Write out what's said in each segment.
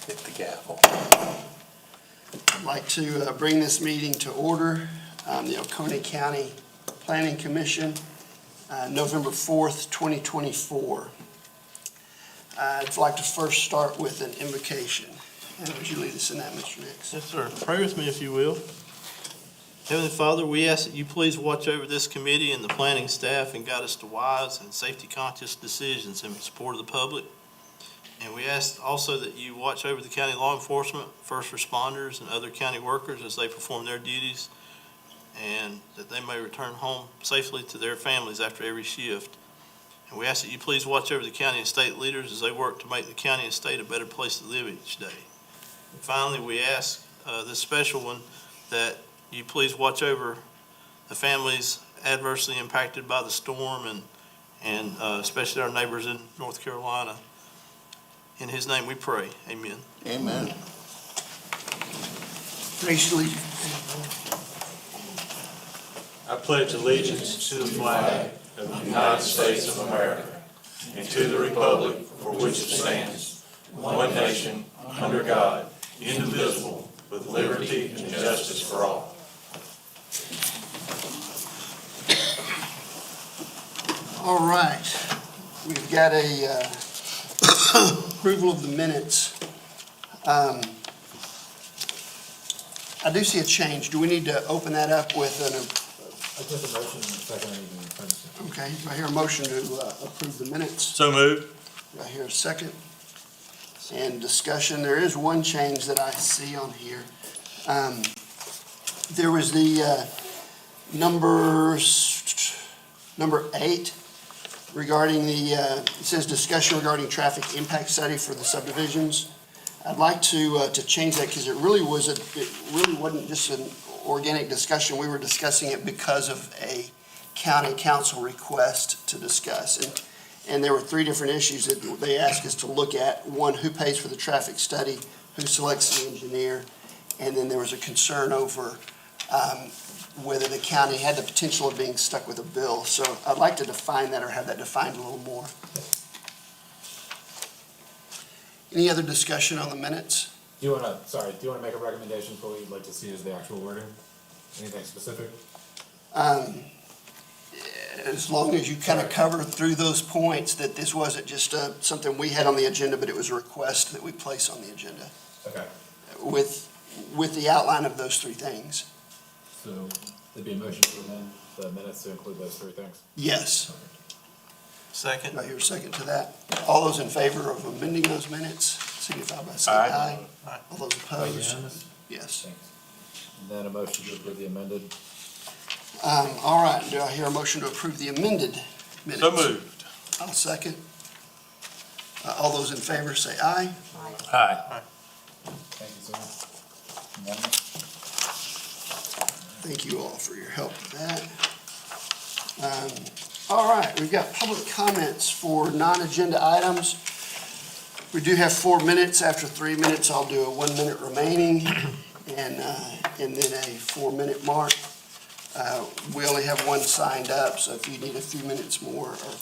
Hit the gavel. I'd like to bring this meeting to order. The Oconee County Planning Commission, November 4th, 2024. I'd like to first start with an invocation. And would you lead us in that, Mr. Nix? Yes, sir. Pray with me if you will. Heavenly Father, we ask that you please watch over this committee and the planning staff and guide us to wise and safety-conscious decisions in support of the public. And we ask also that you watch over the county law enforcement, first responders, and other county workers as they perform their duties, and that they may return home safely to their families after every shift. And we ask that you please watch over the county and state leaders as they work to make the county and state a better place to live each day. And finally, we ask this special one that you please watch over the families adversely impacted by the storm and especially our neighbors in North Carolina. In his name we pray. Amen. Amen. Graciously. I pledge allegiance to the flag of the United States of America and to the republic for which it stands, one nation, under God, indivisible, with liberty and justice for all. All right. We've got a approval of the minutes. I do see a change. Do we need to open that up with I took a motion and a second, I need to finish it. okay, do I hear a motion to approve the minutes? So moved. Do I hear a second? And discussion, there is one change that I see on here. There was the number 8 regarding the, it says discussion regarding traffic impact study for the subdivisions. I'd like to change that because it really wasn't just an organic discussion. We were discussing it because of a county council request to discuss. And there were 3 different issues that they asked us to look at. One, who pays for the traffic study, who selects the engineer, and then there was a concern over whether the county had the potential of being stuck with a bill. So I'd like to define that or have that defined a little more. Any other discussion on the minutes? Do you wanna make a recommendation for what you'd like to see as the actual wording? Anything specific? As long as you kind of cover through those points that this wasn't just something we had on the agenda, but it was a request that we place on the agenda Okay, with the outline of those 3 things. so there'd be a motion to amend the minutes to include those 3 things? Yes. Second. Do I hear a second to that? All those in favor of amending those minutes, signify by saying aye. Aye. All those opposed? Unanimous? Yes. Thanks. And then a motion to approve the amended. All right, do I hear a motion to approve the amended minutes? So moved. I'll second. All those in favor say aye. Aye. Thank you, sir. Unanimous? Thank you all for your help with that. All right, we've got public comments for non-agenda items. We do have 4 minutes. After 3 minutes, I'll do a 1 minute remaining and then a 4-minute mark. We only have 1 signed up, so if you need a few minutes more or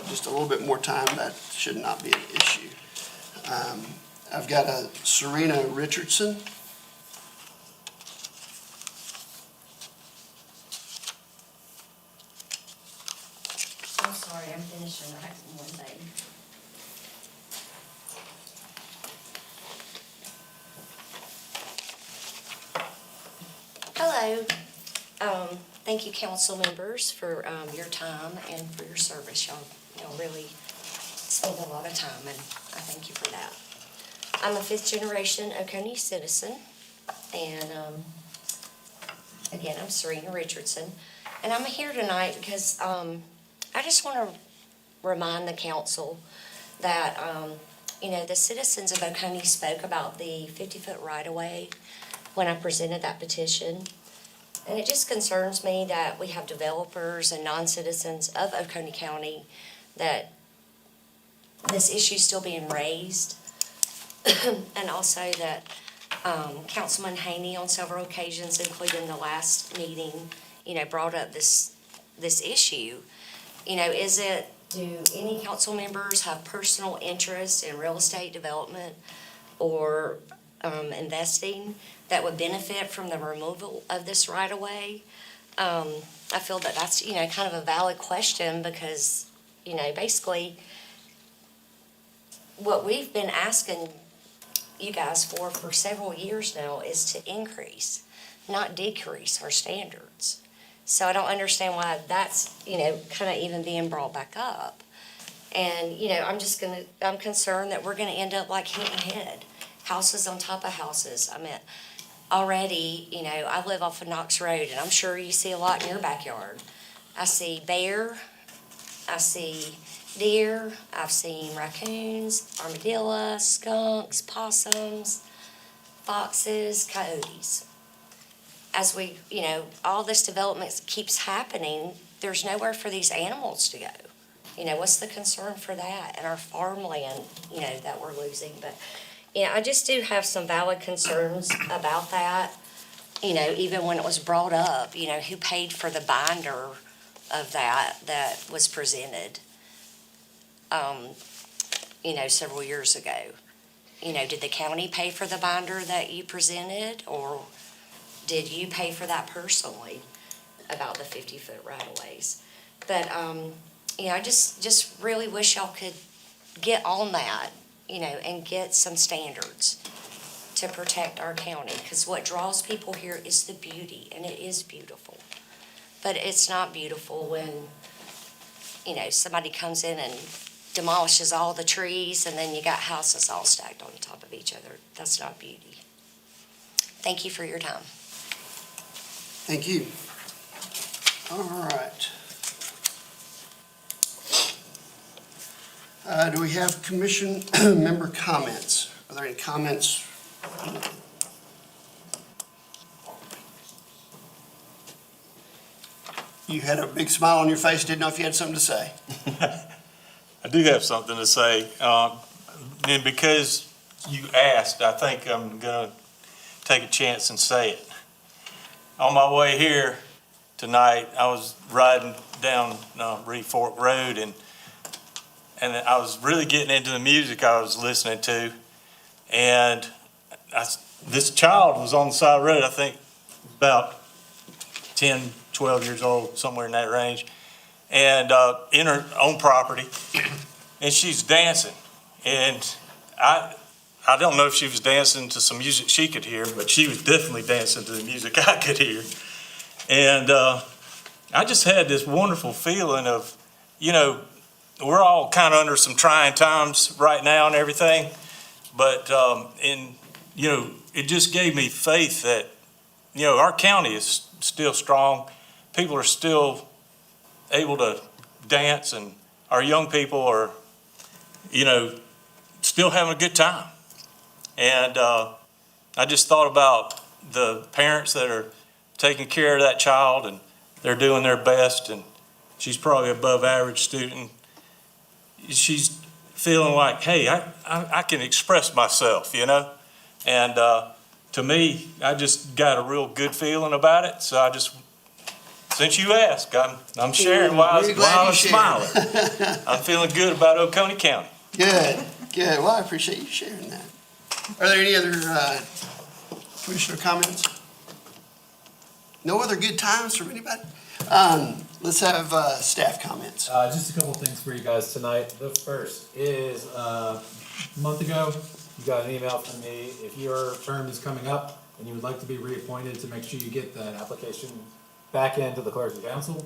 just a little bit more time, that should not be an issue. I've got a Serena Richardson. I'm sorry, I'm finishing writing one thing. Hello. Thank you, council members, for your time and for your service. Y'all really spend a lot of time, and I thank you for that. I'm a 5th generation Oconee citizen, and again, I'm Serena Richardson. And I'm here tonight because I just want to remind the council that, the citizens of Oconee spoke about the 50-foot right-of-way when I presented that petition. And it just concerns me that we have developers and non-citizens of Oconee County that this issue is still being raised. And also that Councilman Haney on several occasions, including the last meeting, brought up this issue. Do any council members have personal interest in real estate development or investing that would benefit from the removal of this right-of-way. I feel that that's, kind of a valid question because, basically, what we've been asking you guys for several years now is to increase, not decrease our standards. So I don't understand why that's, kind of even being brought back up. And, I'm concerned that we're gonna end up like Hinton Head, houses on top of houses. I mean, already, I live off of Knox Road, and I'm sure you see a lot in your backyard. I see bear, I see deer, I've seen raccoons, armadillos, skunks, possums, foxes, coyotes. As we, all this development keeps happening, there's nowhere for these animals to go. What's the concern for that and our farmland, that we're losing? But, I just do have some valid concerns about that. Even when it was brought up, who paid for the binder of that was presented, several years ago. Did the county pay for the binder that you presented, or did you pay for that personally about the 50-foot right-of-ways? But, I just really wish y'all could get on that, and get some standards to protect our county. Because what draws people here is the beauty, and it is beautiful. But it's not beautiful when, somebody comes in and demolishes all the trees, and then you got houses all stacked on top of each other. That's not beauty. Thank you for your time. Thank you. All right. Do we have commission member comments? Are there any comments? You had a big smile on your face, didn't know if you had something to say. I do have something to say, and because you asked, I think I'm gonna take a chance and say it. On my way here tonight, I was riding down Reed Fork Road, and I was really getting into the music I was listening to, and this child was on the side of the road, I think about 10, 12 years old, somewhere in that range, and in her own property, and she's dancing. And I don't know if she was dancing to some music she could hear, but she was definitely dancing to the music I could hear. And I just had this wonderful feeling of, we're all kind of under some trying times right now and everything, but it just gave me faith that, our county is still strong. People are still able to dance, and our young people are, still having a good time. And I just thought about the parents that are taking care of that child, and they're doing their best, and she's probably above average student. She's feeling like, hey, I can express myself, And to me, I just got a real good feeling about it. So since you asked, I'm sharing while I was smiling. I'm feeling good about Oconee County. Good. Well, I appreciate you sharing that. Are there any other commissioner comments? No other good times from anybody? Let's have staff comments. Just a couple things for you guys tonight. The first is, a month ago, you got an email from me. If your term is coming up and you would like to be reappointed, to make sure you get that application back into the clerk of council.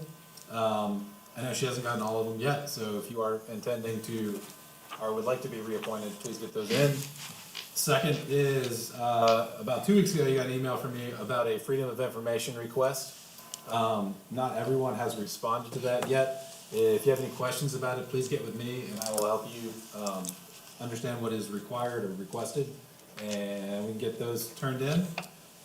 I know she hasn't gotten all of them yet, so if you are intending to, or would like to be reappointed, please get those in. Second is, about 2 weeks ago, you got an email from me about a Freedom of Information request. Not everyone has responded to that yet. If you have any questions about it, please get with me, and I will help you understand what is required or requested, and we can get those turned in.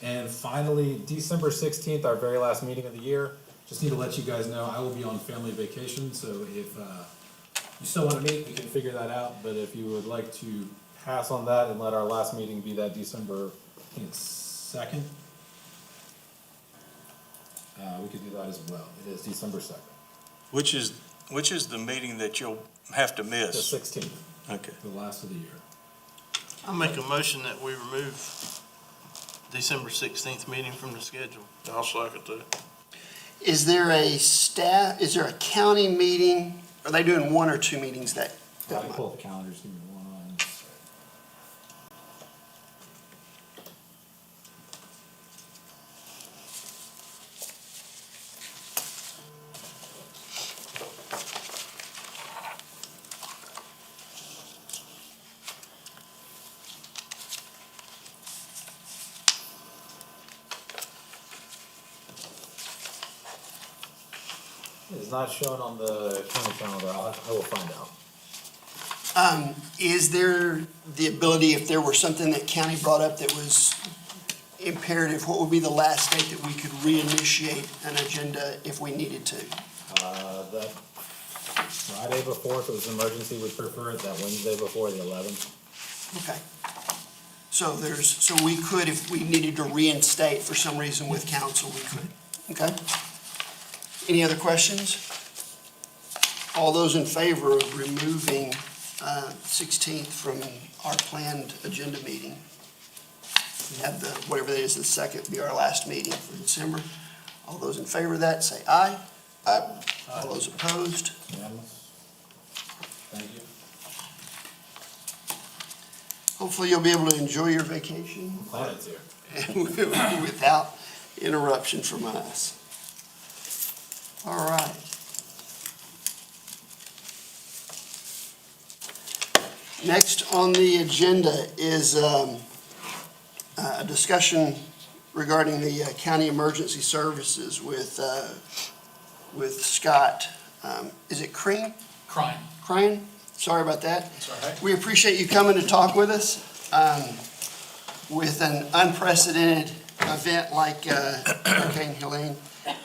And finally, December 16th, our very last meeting of the year. Just need to let you guys know, I will be on family vacation, so if you still want to meet, we can figure that out. But if you would like to pass on that and let our last meeting be that December, I think it's 2nd, we could do that as well. It is December 2nd. Which is the meeting that you'll have to The miss? 16th, Okay. the last of the year. I make a motion that we remove December 16th meeting from the schedule. I'll second that. Is there a county meeting? Are they doing one or two meetings that I can pull up the calendars, give me one. It's not shown on the county calendar, I will find out. Is there the ability, if there were something that county brought up that was imperative, what would be the last date that we could reinitiate an agenda if we needed to? That Friday before, if it was an emergency, we'd prefer it, that Wednesday before, the 11th. Okay. So we could, if we needed to reinstate for some reason with council, we could. Okay? Any other questions? All those in favor of removing 16th from our planned agenda meeting? We have the, whatever that is, the second be our last meeting for December. All those in favor of that, say aye. Aye. All those opposed? Unanimous? Thank you. Hopefully you'll be able to enjoy your vacation Planets here. without interruption from us. All right. Next on the agenda is a discussion regarding the county emergency services with Scott. Is it Crane? Crime. Crane? Sorry about that. That's all right. We appreciate you coming to talk with us. With an unprecedented event like Hurricane Helene,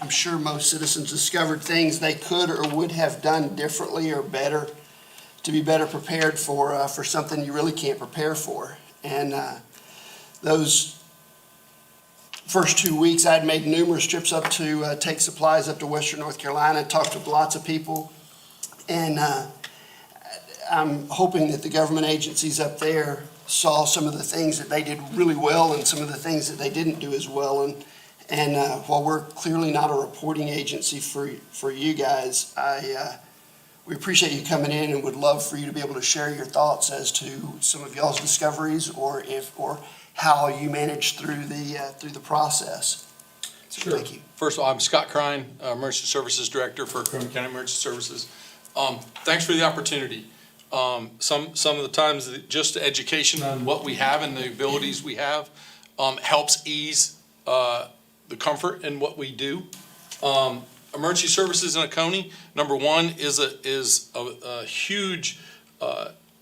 I'm sure most citizens discovered things they could or would have done differently or better to be better prepared for something you really can't prepare for. And those first 2 weeks, I'd made numerous trips up to take supplies up to Western North Carolina, talked to lots of people. And I'm hoping that the government agencies up there saw some of the things that they did really well and some of the things that they didn't do as well. And while we're clearly not a reporting agency for you guys, we appreciate you coming in and would love for you to be able to share your thoughts as to some of y'all's discoveries or how you managed through the process. So Sure. Thank you. First of all, I'm Scott Crine, Emergency Services Director for Crum County Emergency Services. Thanks for the opportunity. Some of the times, just education on what we have and the abilities we have helps ease the comfort in what we do. Emergency Services in Oconee, number one, is a huge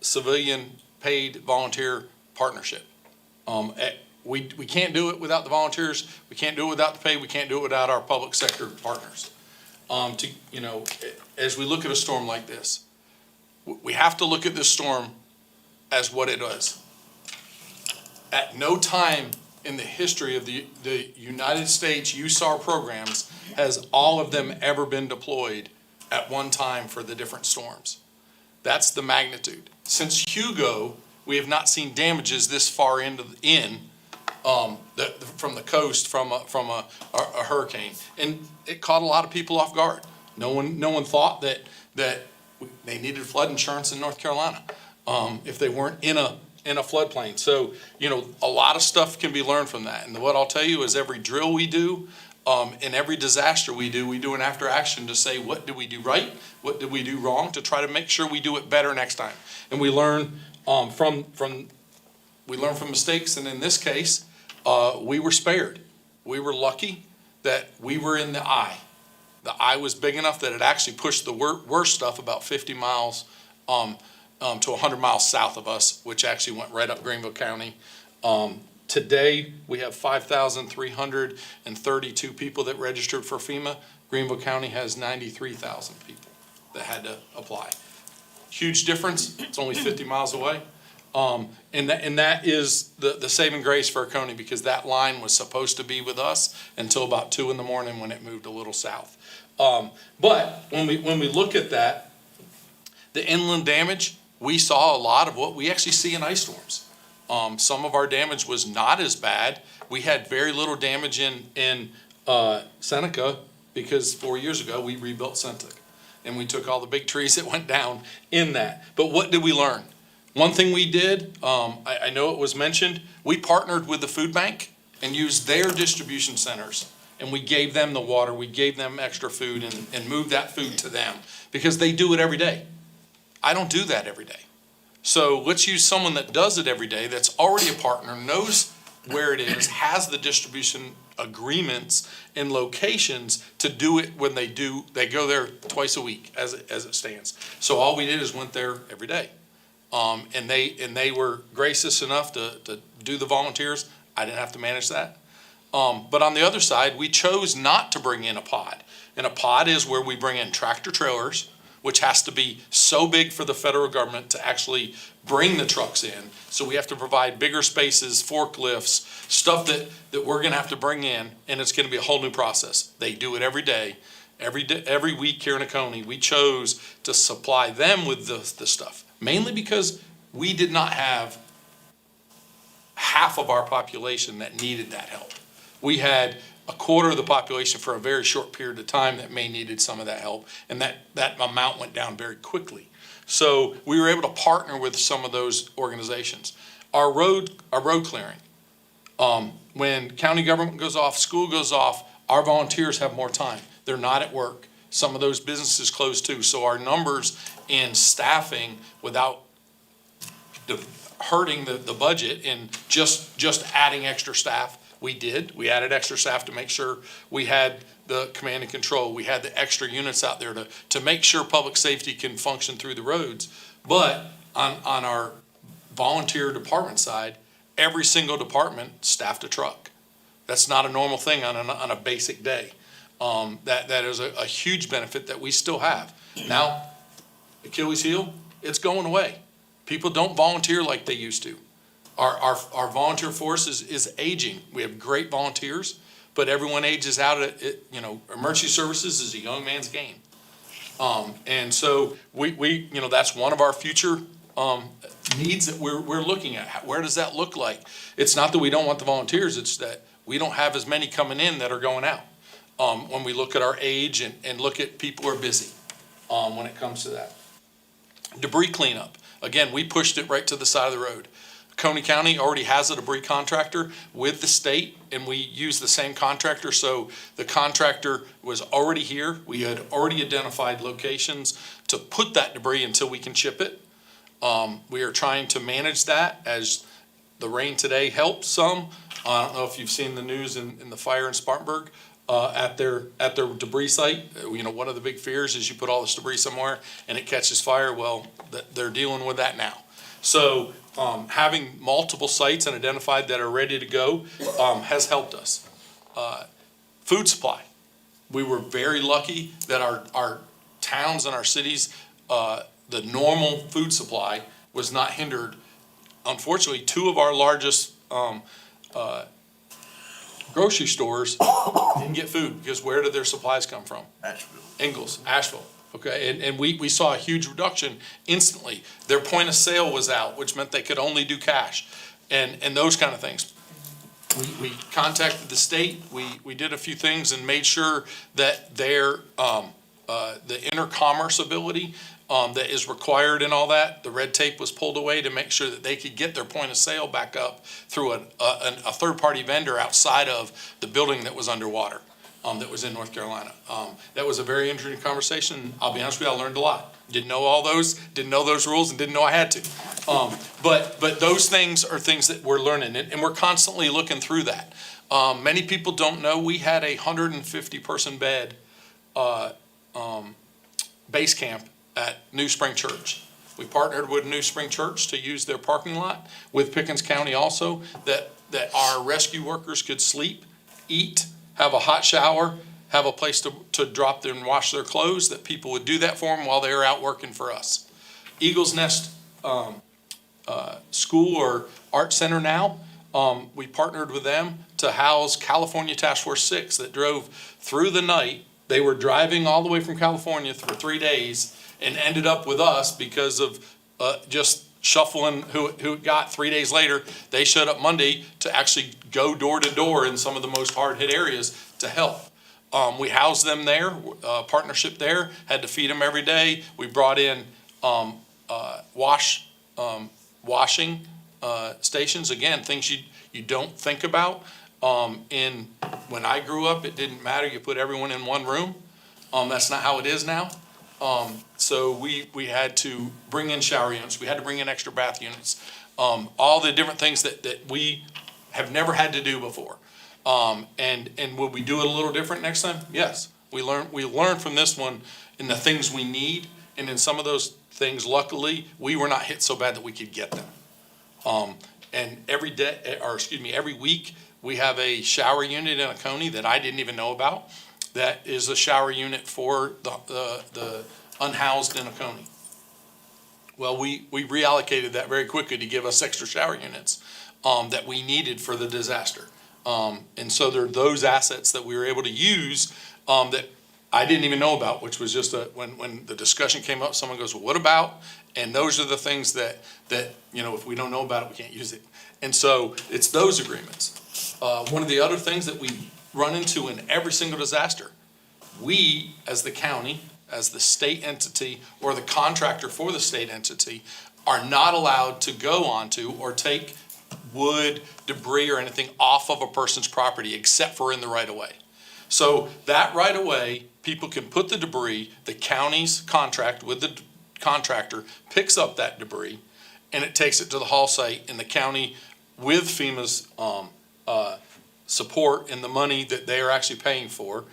civilian paid volunteer partnership. We can't do it without the volunteers. We can't do it without the pay. We can't do it without our public sector partners. As we look at a storm like this, we have to look at this storm as what it was. At no time in the history of the United States USAR programs has all of them ever been deployed at one time for the different storms. That's the magnitude. Since Hugo, we have not seen damages this far from the coast from a hurricane, and it caught a lot of people off guard. No one thought that they needed flood insurance in North Carolina if they weren't in a floodplain. So a lot of stuff can be learned from that. And what I'll tell you is every drill we do, in every disaster we do an after action to say what did we do right, what did we do wrong, to try to make sure we do it better next time. And we learn from mistakes. And in this case, we were spared. We were lucky that we were in the eye. The eye was big enough that it actually pushed the worst stuff about 50 miles to 100 miles south of us, which actually went right up Greenville County. Today, we have 5,332 people that registered for FEMA. Greenville County has 93,000 people that had to apply. Huge difference. It's only 50 miles away. And that is the saving grace for Oconee, because that line was supposed to be with us until about 2 in the morning when it moved a little south. But when we look at that, the inland damage, we saw a lot of what we actually see in ice storms. Some of our damage was not as bad. We had very little damage in Seneca because 4 years ago, we rebuilt Seneca. And we took all the big trees that went down in that. But what did we learn? One thing we did, I know it was mentioned, we partnered with the food bank and used their distribution centers. And we gave them the water, we gave them extra food and moved that food to them because they do it every day. I don't do that every day. So let's use someone that does it every day, that's already a partner, knows where it is, has the distribution agreements and locations to do it when they go there twice a week as it stands. So all we did is went there every day. And they were gracious enough to do the volunteers. I didn't have to manage that. But on the other side, we chose not to bring in a pod. And a pod is where we bring in tractor trailers, which has to be so big for the federal government to actually bring the trucks in. So we have to provide bigger spaces, forklifts, stuff that we're gonna have to bring in, and it's gonna be a whole new process. They do it every day. Every week here in Oconee, we chose to supply them with the stuff, mainly because we did not have half of our population that needed that help. We had a quarter of the population for a very short period of time that may needed some of that help, and that amount went down very quickly. So we were able to partner with some of those organizations. Our road clearing, when county government goes off, school goes off, our volunteers have more time. They're not at work. Some of those businesses close too. So our numbers in staffing without hurting the budget and just adding extra staff, we did. We added extra staff to make sure we had the command and control. We had the extra units out there to make sure public safety can function through the roads. But on our volunteer department side, every single department staffed a truck. That's not a normal thing on a basic day. That is a huge benefit that we still have. Now, Achilles heel, it's going away. People don't volunteer like they used to. Our volunteer force is aging. We have great volunteers, but everyone ages out. Emergency services is a young man's game. And so we that's one of our future needs that we're looking at. Where does that look like? It's not that we don't want the volunteers, it's that we don't have as many coming in that are going out. When we look at our age and look at people who are busy when it comes to that. Debris cleanup. Again, we pushed it right to the side of the road. Coney County already has a debris contractor with the state, and we use the same contractor. So the contractor was already here. We had already identified locations to put that debris until we can chip it. We are trying to manage that as the rain today helped some. I don't know if you've seen the news in the fire in Spartanburg. At their debris site, one of the big fears is you put all this debris somewhere and it catches fire. Well, they're dealing with that now. So having multiple sites and identified that are ready to go has helped us. Food supply. We were very lucky that our towns and our cities, the normal food supply was not hindered. Unfortunately, two of our largest grocery stores didn't get food because where did their supplies come from? Asheville. Ingalls, Asheville. Okay, and we saw a huge reduction instantly. Their point of sale was out, which meant they could only do cash and those kind of things. We contacted the state. We did a few things and made sure that their the intercommerce ability that is required and all that, the red tape was pulled away to make sure that they could get their point of sale back up through a third-party vendor outside of the building that was underwater, that was in North Carolina. That was a very interesting conversation. I'll be honest with you, I learned a lot. Didn't know those rules and didn't know I had to. But those things are things that we're learning and we're constantly looking through that. Many people don't know we had a 150-person bed base camp at New Spring Church. We partnered with New Spring Church to use their parking lot with Pickens County also, that our rescue workers could sleep, eat, have a hot shower, have a place to drop them and wash their clothes, that people would do that for them while they were out working for us. Eagles Nest School or Art Center now, we partnered with them to house California Task Force 6 that drove through the night. They were driving all the way from California for 3 days and ended up with us because of just shuffling who it got 3 days later. They showed up Monday to actually go door to door in some of the most hard-hit areas to help. We housed them there, partnership there, had to feed them every day. We brought in washing stations, again, things you don't think about. When I grew up, it didn't matter, you put everyone in one room. That's not how it is now. So we had to bring in shower units, we had to bring in extra bath units, all the different things that we have never had to do before. And will we do it a little different next time? Yes. We learned from this one in the things we need, and in some of those things, luckily, we were not hit so bad that we could get them. And every week, we have a shower unit in Oconee that I didn't even know about. That is a shower unit for the unhoused in Oconee. Well, we reallocated that very quickly to give us extra shower units that we needed for the disaster. And so there are those assets that we were able to use that I didn't even know about, which was just when the discussion came up, someone goes, well, what about? And those are the things that if we don't know about it, we can't use it. And so it's those agreements. One of the other things that we run into in every single disaster, we, as the county, as the state entity, or the contractor for the state entity, are not allowed to go onto or take wood, debris, or anything off of a person's property except for in the right-of-way. So that right-of-way, people can put the debris, the county's contract with the contractor picks up that debris, and it takes it to the haul site, and the county, with FEMA's support and the money that they are actually paying for,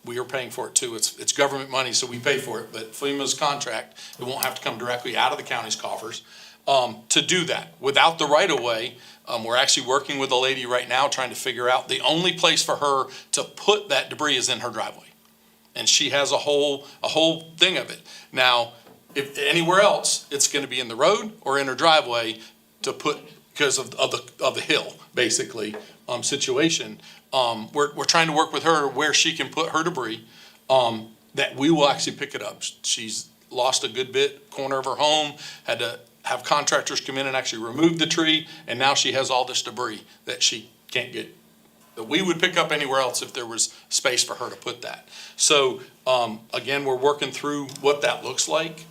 we are paying for it too. It's government money, so we pay for it, but FEMA's contract, it won't have to come directly out of the county's coffers to do that. Without the right-of-way, we're actually working with a lady right now trying to figure out the only place for her to put that debris is in her driveway. And she has a whole thing of it. Now, if anywhere else, it's going to be in the road or in her driveway to put, because of the hill, basically, situation. We're trying to work with her where she can put her debris, that we will actually pick it up. She's lost a good bit, corner of her home, had to have contractors come in and actually remove the tree, and now she has all this debris that she can't get, that we would pick up anywhere else if there was space for her to put that. So, again, we're working through what that looks like.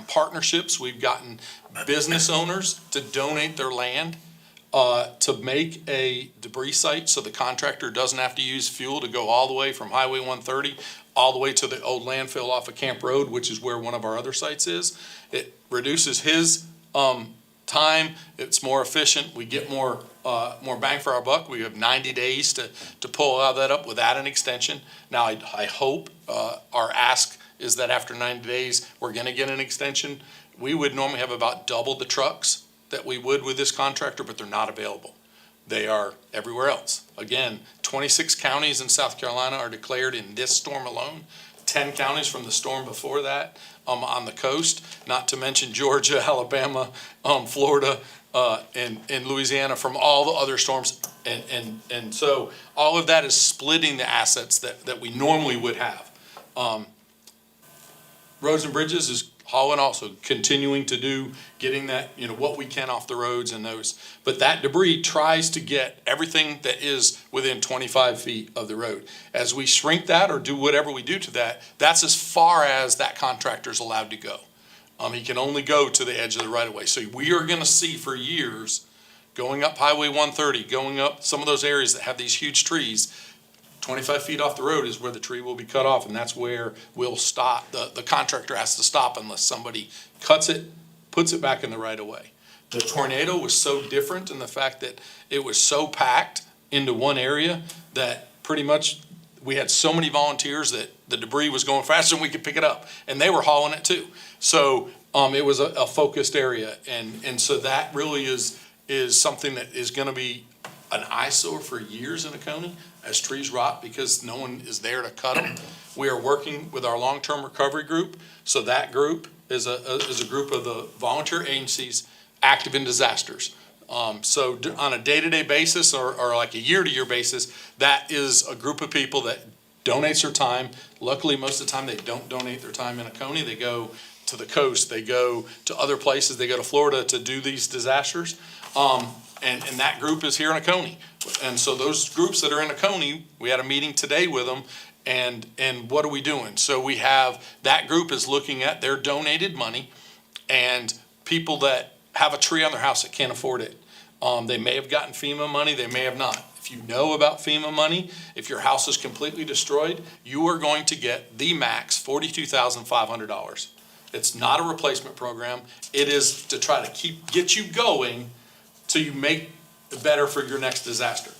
Partnerships, we've gotten business owners to donate their land to make a debris site so the contractor doesn't have to use fuel to go all the way from Highway 130 all the way to the old landfill off of Camp Road, which is where one of our other sites is. It reduces his time. It's more efficient. We get more bang for our buck. We have 90 days to pull all that up without an extension. Now, I hope our ask is that after 90 days, we're going to get an extension. We would normally have about double the trucks that we would with this contractor, but they're not available. They are everywhere else. Again, 26 counties in South Carolina are declared in this storm alone, 10 counties from the storm before that on the coast, not to mention Georgia, Alabama, Florida, and Louisiana from all the other storms. And so all of that is splitting the assets that we normally would have. Roads and Bridges is hauling also, continuing to do, getting that, what we can off the roads and those. But that debris tries to get everything that is within 25 feet of the road. As we shrink that or do whatever we do to that, that's as far as that contractor's allowed to go. He can only go to the edge of the right-of-way. So we are going to see for years, going up Highway 130, going up some of those areas that have these huge trees, 25 feet off the road is where the tree will be cut off, and that's where we'll stop. The contractor has to stop unless somebody cuts it, puts it back in the right-of-way. The tornado was so different in the fact that it was so packed into one area that pretty much we had so many volunteers that the debris was going faster than we could pick it up, and they were hauling it too. So it was a focused area, and so that really is something that is going to be an eyesore for years in Oconee as trees rot because no one is there to cut them. We are working with our long-term recovery group. So that group is a group of the volunteer agencies active in disasters. So on a day-to-day basis or like a year-to-year basis, that is a group of people that donates their time. Luckily, most of the time they don't donate their time in Oconee. They go to the coast, they go to other places, they go to Florida to do these disasters. And that group is here in Oconee. And so those groups that are in Oconee, we had a meeting today with them, and what are we doing? So we have, that group is looking at their donated money and people that have a tree on their house that can't afford it. They may have gotten FEMA money, they may have not. If you know about FEMA money, if your house is completely destroyed, you are going to get the max $42,500. It's not a replacement program. It is to try to get you going till you make it better for your next disaster.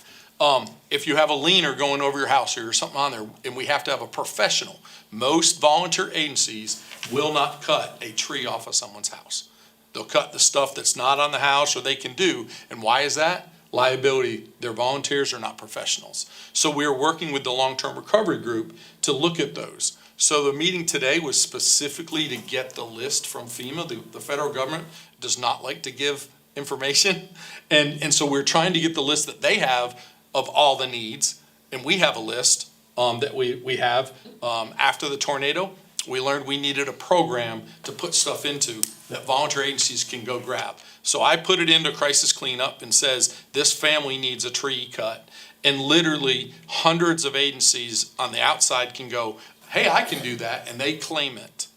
If you have a liener going over your house or something on there, and we have to have a professional, most volunteer agencies will not cut a tree off of someone's house. They'll cut the stuff that's not on the house or they can do. And why is that? Liability. They're volunteers, are not professionals. So we're working with the long-term recovery group to look at those. So the meeting today was specifically to get the list from FEMA. The federal government does not like to give information. And so we're trying to get the list that they have of all the needs. And we have a list that we have after the tornado. We learned we needed a program to put stuff into that volunteer agencies can go grab. So I put it into crisis cleanup and says, this family needs a tree cut. And literally hundreds of agencies on the outside can go, hey, I can do that, and they claim it.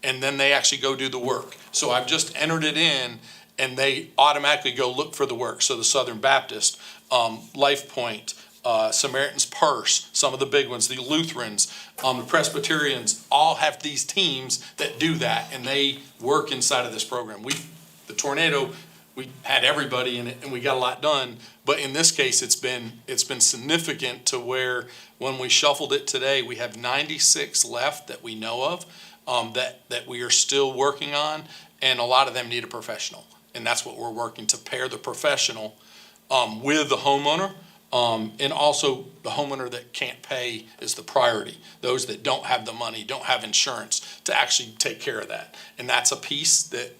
And then they actually go do the work. So I've just entered it in, and they automatically go look for the work. So the Southern Baptist, Life Point, Samaritan's Purse, some of the big ones, the Lutherans, the Presbyterians, all have these teams that do that, and they work inside of this program. The tornado, we had everybody in it, and we got a lot done. But in this case, it's been significant to where when we shuffled it today, we have 96 left that we know of that we are still working on, and a lot of them need a professional. And that's what we're working to pair the professional with the homeowner. And also the homeowner that can't pay is the priority. Those that don't have the money, don't have insurance to actually take care of that. And that's a piece that,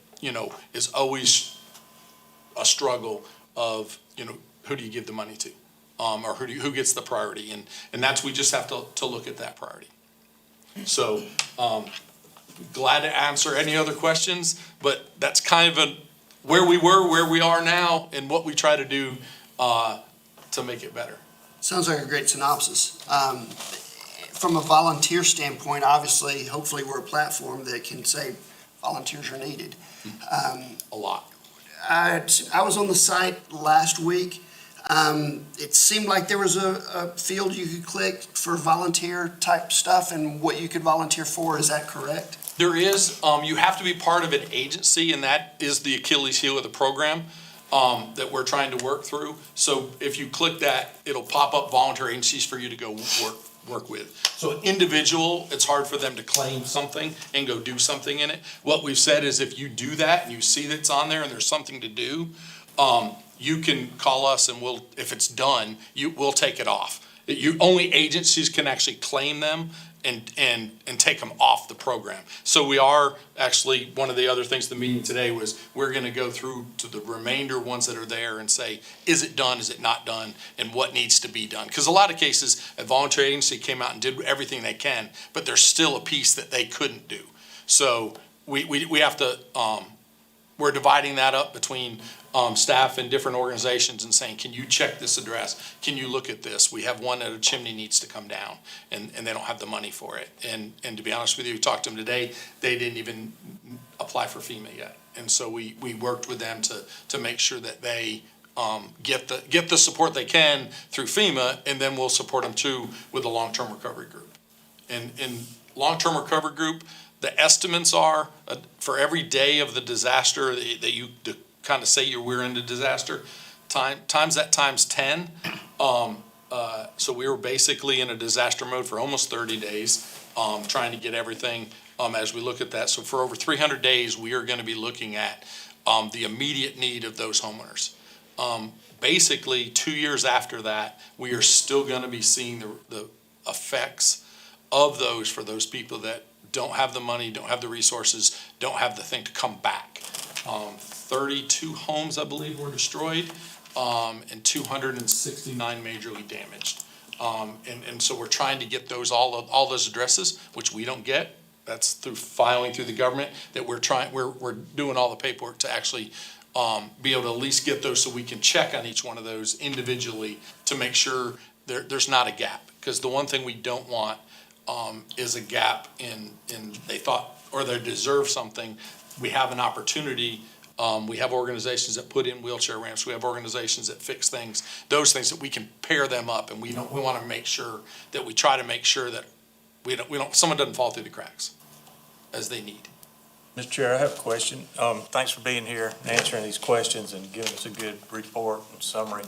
is always a struggle of, who do you give the money to? Or who gets the priority? And that's, we just have to look at that priority. So, glad to answer any other questions, but that's kind of where we were, where we are now, and what we try to do, to make it better. Sounds like a great synopsis. From a volunteer standpoint, obviously, hopefully we're a platform that can say volunteers are needed. A lot. I was on the site last week. It seemed like there was a field you could click for volunteer type stuff and what you could volunteer for. Is that correct? There is. You have to be part of an agency, and that is the Achilles heel of the program that we're trying to work through. So if you click that, it'll pop up volunteer agencies for you to go work with. So an individual, it's hard for them to claim something and go do something in it. What we've said is if you do that and you see that it's on there and there's something to do, you can call us and if it's done, we'll take it off. Only agencies can actually claim them and take them off the program. So we are actually, one of the other things the meeting today was, we're gonna go through to the remainder ones that are there and say, is it done, is it not done, and what needs to be done? Because a lot of cases, a volunteer agency came out and did everything they can, but there's still a piece that they couldn't do. So we have to, we're dividing that up between staff and different organizations and saying, can you check this address? Can you look at this? We have one that a chimney needs to come down and they don't have the money for it. And to be honest with you, we talked to them today, they didn't even apply for FEMA yet. And so we worked with them to make sure that they get the support they can through FEMA, and then we'll support them too with the long-term recovery group. And long-term recovery group, the estimates are for every day of the disaster that you kind of say we're in a disaster, times 10. So we were basically in a disaster mode for almost 30 days, trying to get everything as we look at that. So for over 300 days, we are going to be looking at the immediate need of those homeowners. Basically, 2 years after that, we are still going to be seeing the effects of those for those people that don't have the money, don't have the resources, don't have the thing to come back. 32 homes, I believe, were destroyed, and 269 majorly damaged. And so we're trying to get all those addresses, which we don't get, that's through filing through the government, that we're doing all the paperwork to actually be able to at least get those so we can check on each one of those individually to make sure there's not a gap. Because the one thing we don't want is a gap in they thought, or they deserve something. We have an opportunity. We have organizations that put in wheelchair ramps. We have organizations that fix things, those things that we can pair them up. And we want to make sure that we try to make sure that someone doesn't fall through the cracks as they need. Mr. Chair, I have a question. Thanks for being here, answering these questions and giving us a good report and summary.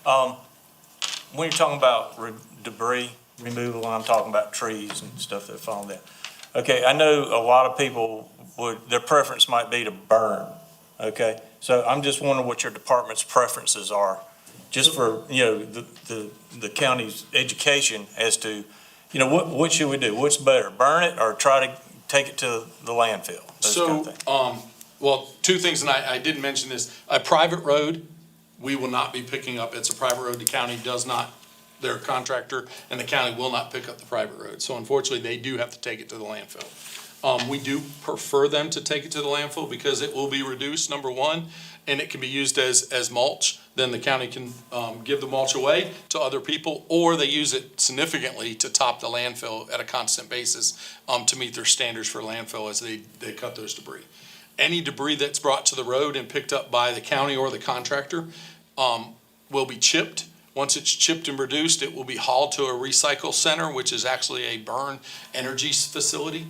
When you're talking about debris removal, and I'm talking about trees and stuff that fall down. Okay, I know a lot of people their preference might be to burn, okay? So I'm just wondering what your department's preferences are, just for, the county's education as to, what should we do? What's better, burn it or try to take it to the landfill? Those kind of things. Well, two things, and I didn't mention this. A private road, we will not be picking up. It's a private road. The county does not, they're a contractor, and the county will not pick up the private road. So unfortunately, they do have to take it to the landfill. We do prefer them to take it to the landfill because it will be reduced, number one, and it can be used as mulch. Then the county can give the mulch away to other people, or they use it significantly to top the landfill at a constant basis to meet their standards for landfill as they cut those debris. Any debris that's brought to the road and picked up by the county or the contractor will be chipped. Once it's chipped and reduced, it will be hauled to a recycle center, which is actually a burn energy facility.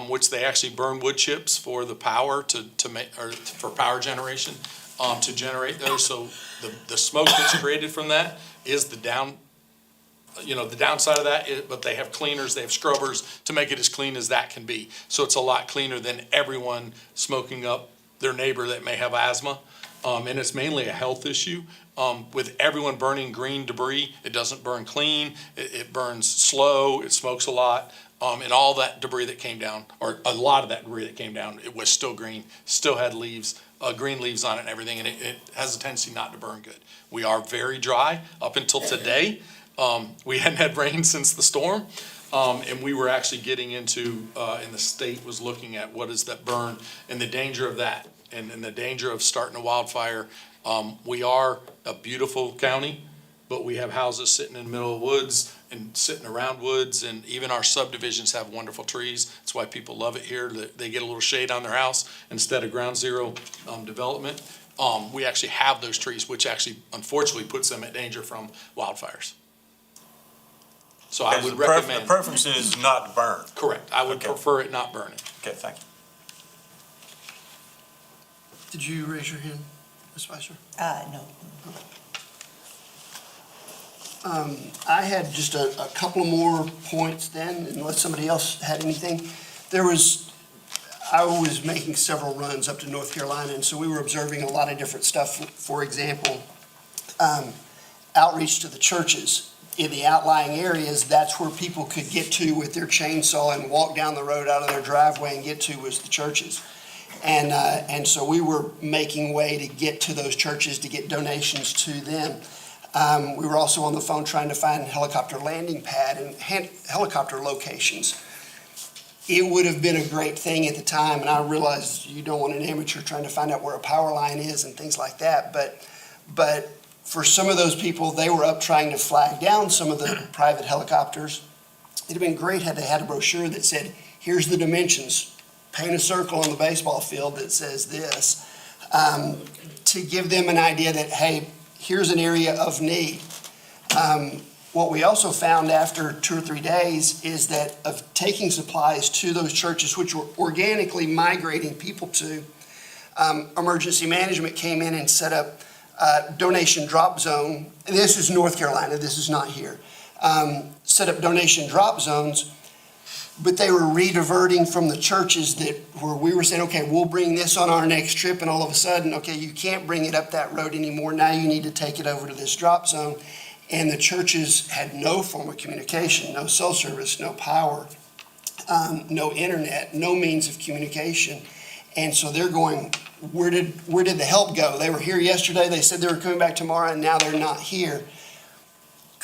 Which they actually burn wood chips for the power to make, or for power generation, to generate those. So the smoke that's created from that is the downside of that, but they have cleaners, they have scrubbers to make it as clean as that can be. So it's a lot cleaner than everyone smoking up their neighbor that may have asthma. And it's mainly a health issue. With everyone burning green debris, it doesn't burn clean, it burns slow, it smokes a lot. And all that debris that came down, or a lot of that debris that came down, it was still green, still had leaves, green leaves on it and everything, and it has a tendency not to burn good. We are very dry up until today. We hadn't had rain since the storm, and we were actually getting into, and the state was looking at what is that burn and the danger of that, and the danger of starting a wildfire. We are a beautiful county, but we have houses sitting in the middle of woods and sitting around woods, and even our subdivisions have wonderful trees. That's why people love it here. They get a little shade on their house instead of ground zero development. We actually have those trees, which actually unfortunately puts them at danger from wildfires. So I would recommend. The preference is not to burn. Correct. I would prefer it not burning. Okay, thank you. Did you raise your hand, Ms. Spicer? No. I had just a couple more points then, unless somebody else had anything. I was making several runs up to North Carolina, and so we were observing a lot of different stuff. For example, outreach to the churches. In the outlying areas, that's where people could get to with their chainsaw and walk down the road out of their driveway and get to was the churches. And so we were making way to get to those churches to get donations to them. We were also on the phone trying to find helicopter landing pad and helicopter locations. It would have been a great thing at the time, and I realize you don't want an amateur trying to find out where a power line is and things like that, but for some of those people, they were up trying to flag down some of the private helicopters. It'd have been great had they had a brochure that said, here's the dimensions, paint a circle on the baseball field that says this, to give them an idea that, hey, here's an area of need. What we also found after 2 or 3 days is that of taking supplies to those churches, which were organically migrating people to, emergency management came in and set up a donation drop zone. This is North Carolina, this is not here. Set up donation drop zones, but they were re-diverting from the churches where we were saying, okay, we'll bring this on our next trip, and all of a sudden, okay, you can't bring it up that road anymore. Now you need to take it over to this drop zone. And the churches had no form of communication, no cell service, no power, no internet, no means of communication. And so they're going, where did the help go? They were here yesterday, they said they were coming back tomorrow, and now they're not here.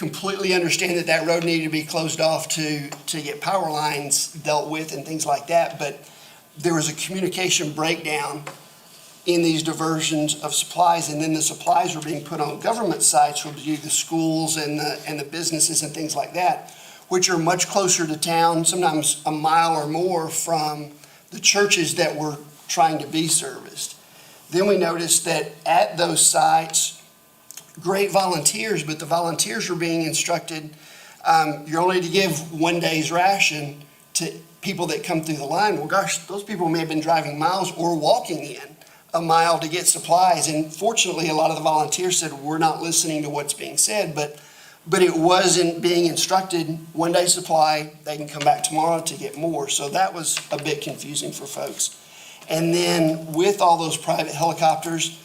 completely understand that that road needed to be closed off to get power lines dealt with and things like that, but there was a communication breakdown in these diversions of supplies, and then the supplies were being put on government sites, which would be the schools and the businesses and things like that, which are much closer to town, sometimes a mile or more from the churches that were trying to be serviced. Then we noticed that at those sites, great volunteers, but the volunteers were being instructed, you're only to give one day's ration to people that come through the line. Well, gosh, those people may have been driving miles or walking in a mile to get supplies. And fortunately, a lot of the volunteers said, we're not listening to what's being said, but it wasn't being instructed, one day supply, they can come back tomorrow to get more. So that was a bit confusing for folks. And then with all those private helicopters,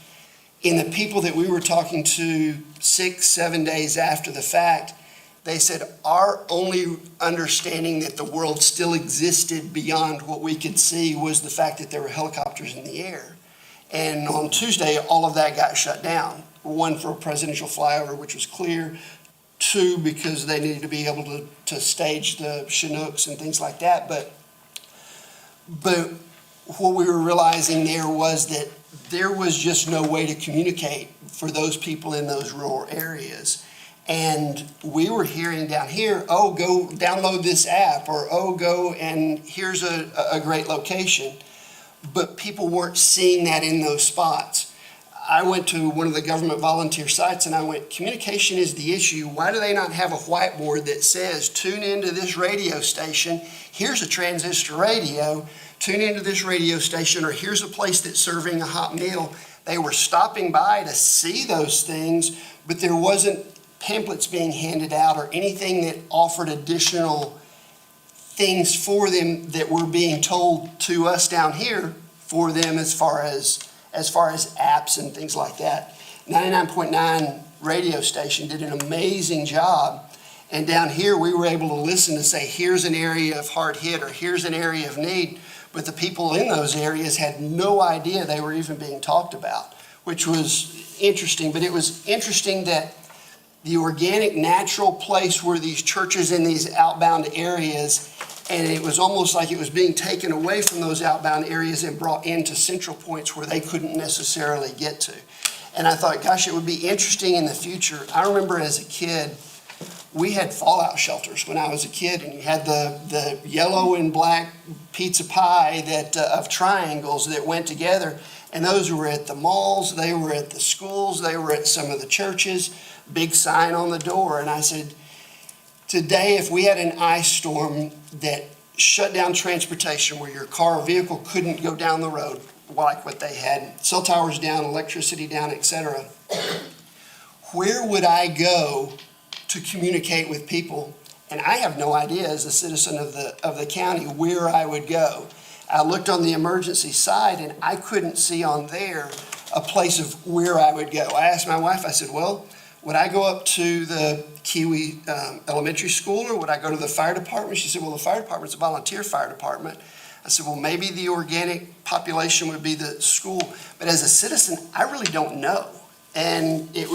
and the people that we were talking to 6-7 days after the fact, they said our only understanding that the world still existed beyond what we could see was the fact that there were helicopters in the air. And on Tuesday, all of that got shut down. One for a presidential flyover, which was clear. Two, because they needed to be able to stage the Chinooks and things like that. But what we were realizing there was that there was just no way to communicate for those people in those rural areas. And we were hearing down here, oh, go download this app, or oh, go and here's a great location. But people weren't seeing that in those spots. I went to one of the government volunteer sites and I went, communication is the issue. Why do they not have a whiteboard that says, tune into this radio station, here's a transistor radio, tune into this radio station, or here's a place that's serving a hot meal. They were stopping by to see those things, but there wasn't pamphlets being handed out or anything that offered additional things for them that were being told to us down here for them as far as apps and things like that. 99.9 radio station did an amazing job. And down here, we were able to listen to say, here's an area of hard hit or here's an area of need. But the people in those areas had no idea they were even being talked about, which was interesting. But it was interesting that the organic, natural place were these churches in these outbound areas, and it was almost like it was being taken away from those outbound areas and brought into central points where they couldn't necessarily get to. And I thought, gosh, it would be interesting in the future. I remember as a kid, we had fallout shelters when I was a kid, and you had the yellow and black pizza pie of triangles that went together, and those were at the malls, they were at the schools, they were at some of the churches, big sign on the door. And I said, today, if we had an ice storm that shut down transportation where your car or vehicle couldn't go down the road, like what they had, cell towers down, electricity down, etc., where would I go to communicate with people? And I have no idea as a citizen of the county where I would go. I looked on the emergency side and I couldn't see on there a place of where I would go. I asked my wife, I said, well, would I go up to the Kiwi Elementary School, or would I go to the fire department? She said, well, the fire department's a volunteer fire department. I said, well, maybe the organic population would be the school. But as a citizen, I really don't know. And it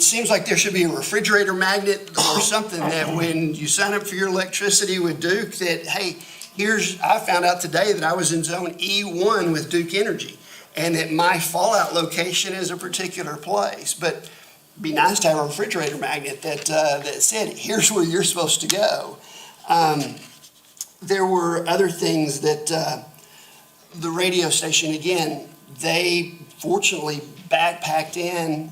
seems like there should be a refrigerator magnet or something that when you sign up for your electricity with Duke that, hey, I found out today that I was in zone E1 with Duke Energy, and that my fallout location is a particular place. But it'd be nice to have a refrigerator magnet that said, here's where you're supposed to go. There were other things that the radio station, again, they fortunately backpacked in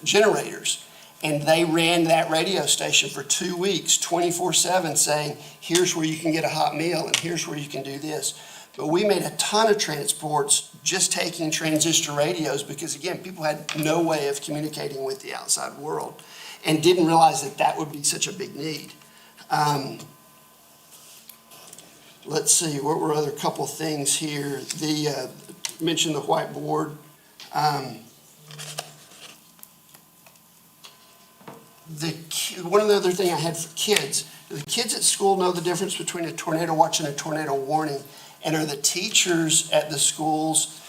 generators. And they ran that radio station for 2 weeks, 24/7, saying, here's where you can get a hot meal and here's where you can do this. But we made a ton of transports just taking transistor radios because, again, people had no way of communicating with the outside world and didn't realize that would be such a big need. Let's see, what were other couple things here? Mentioned the whiteboard. One of the other thing I had for kids, do the kids at school know the difference between a tornado watch and a tornado warning? And are the teachers at the schools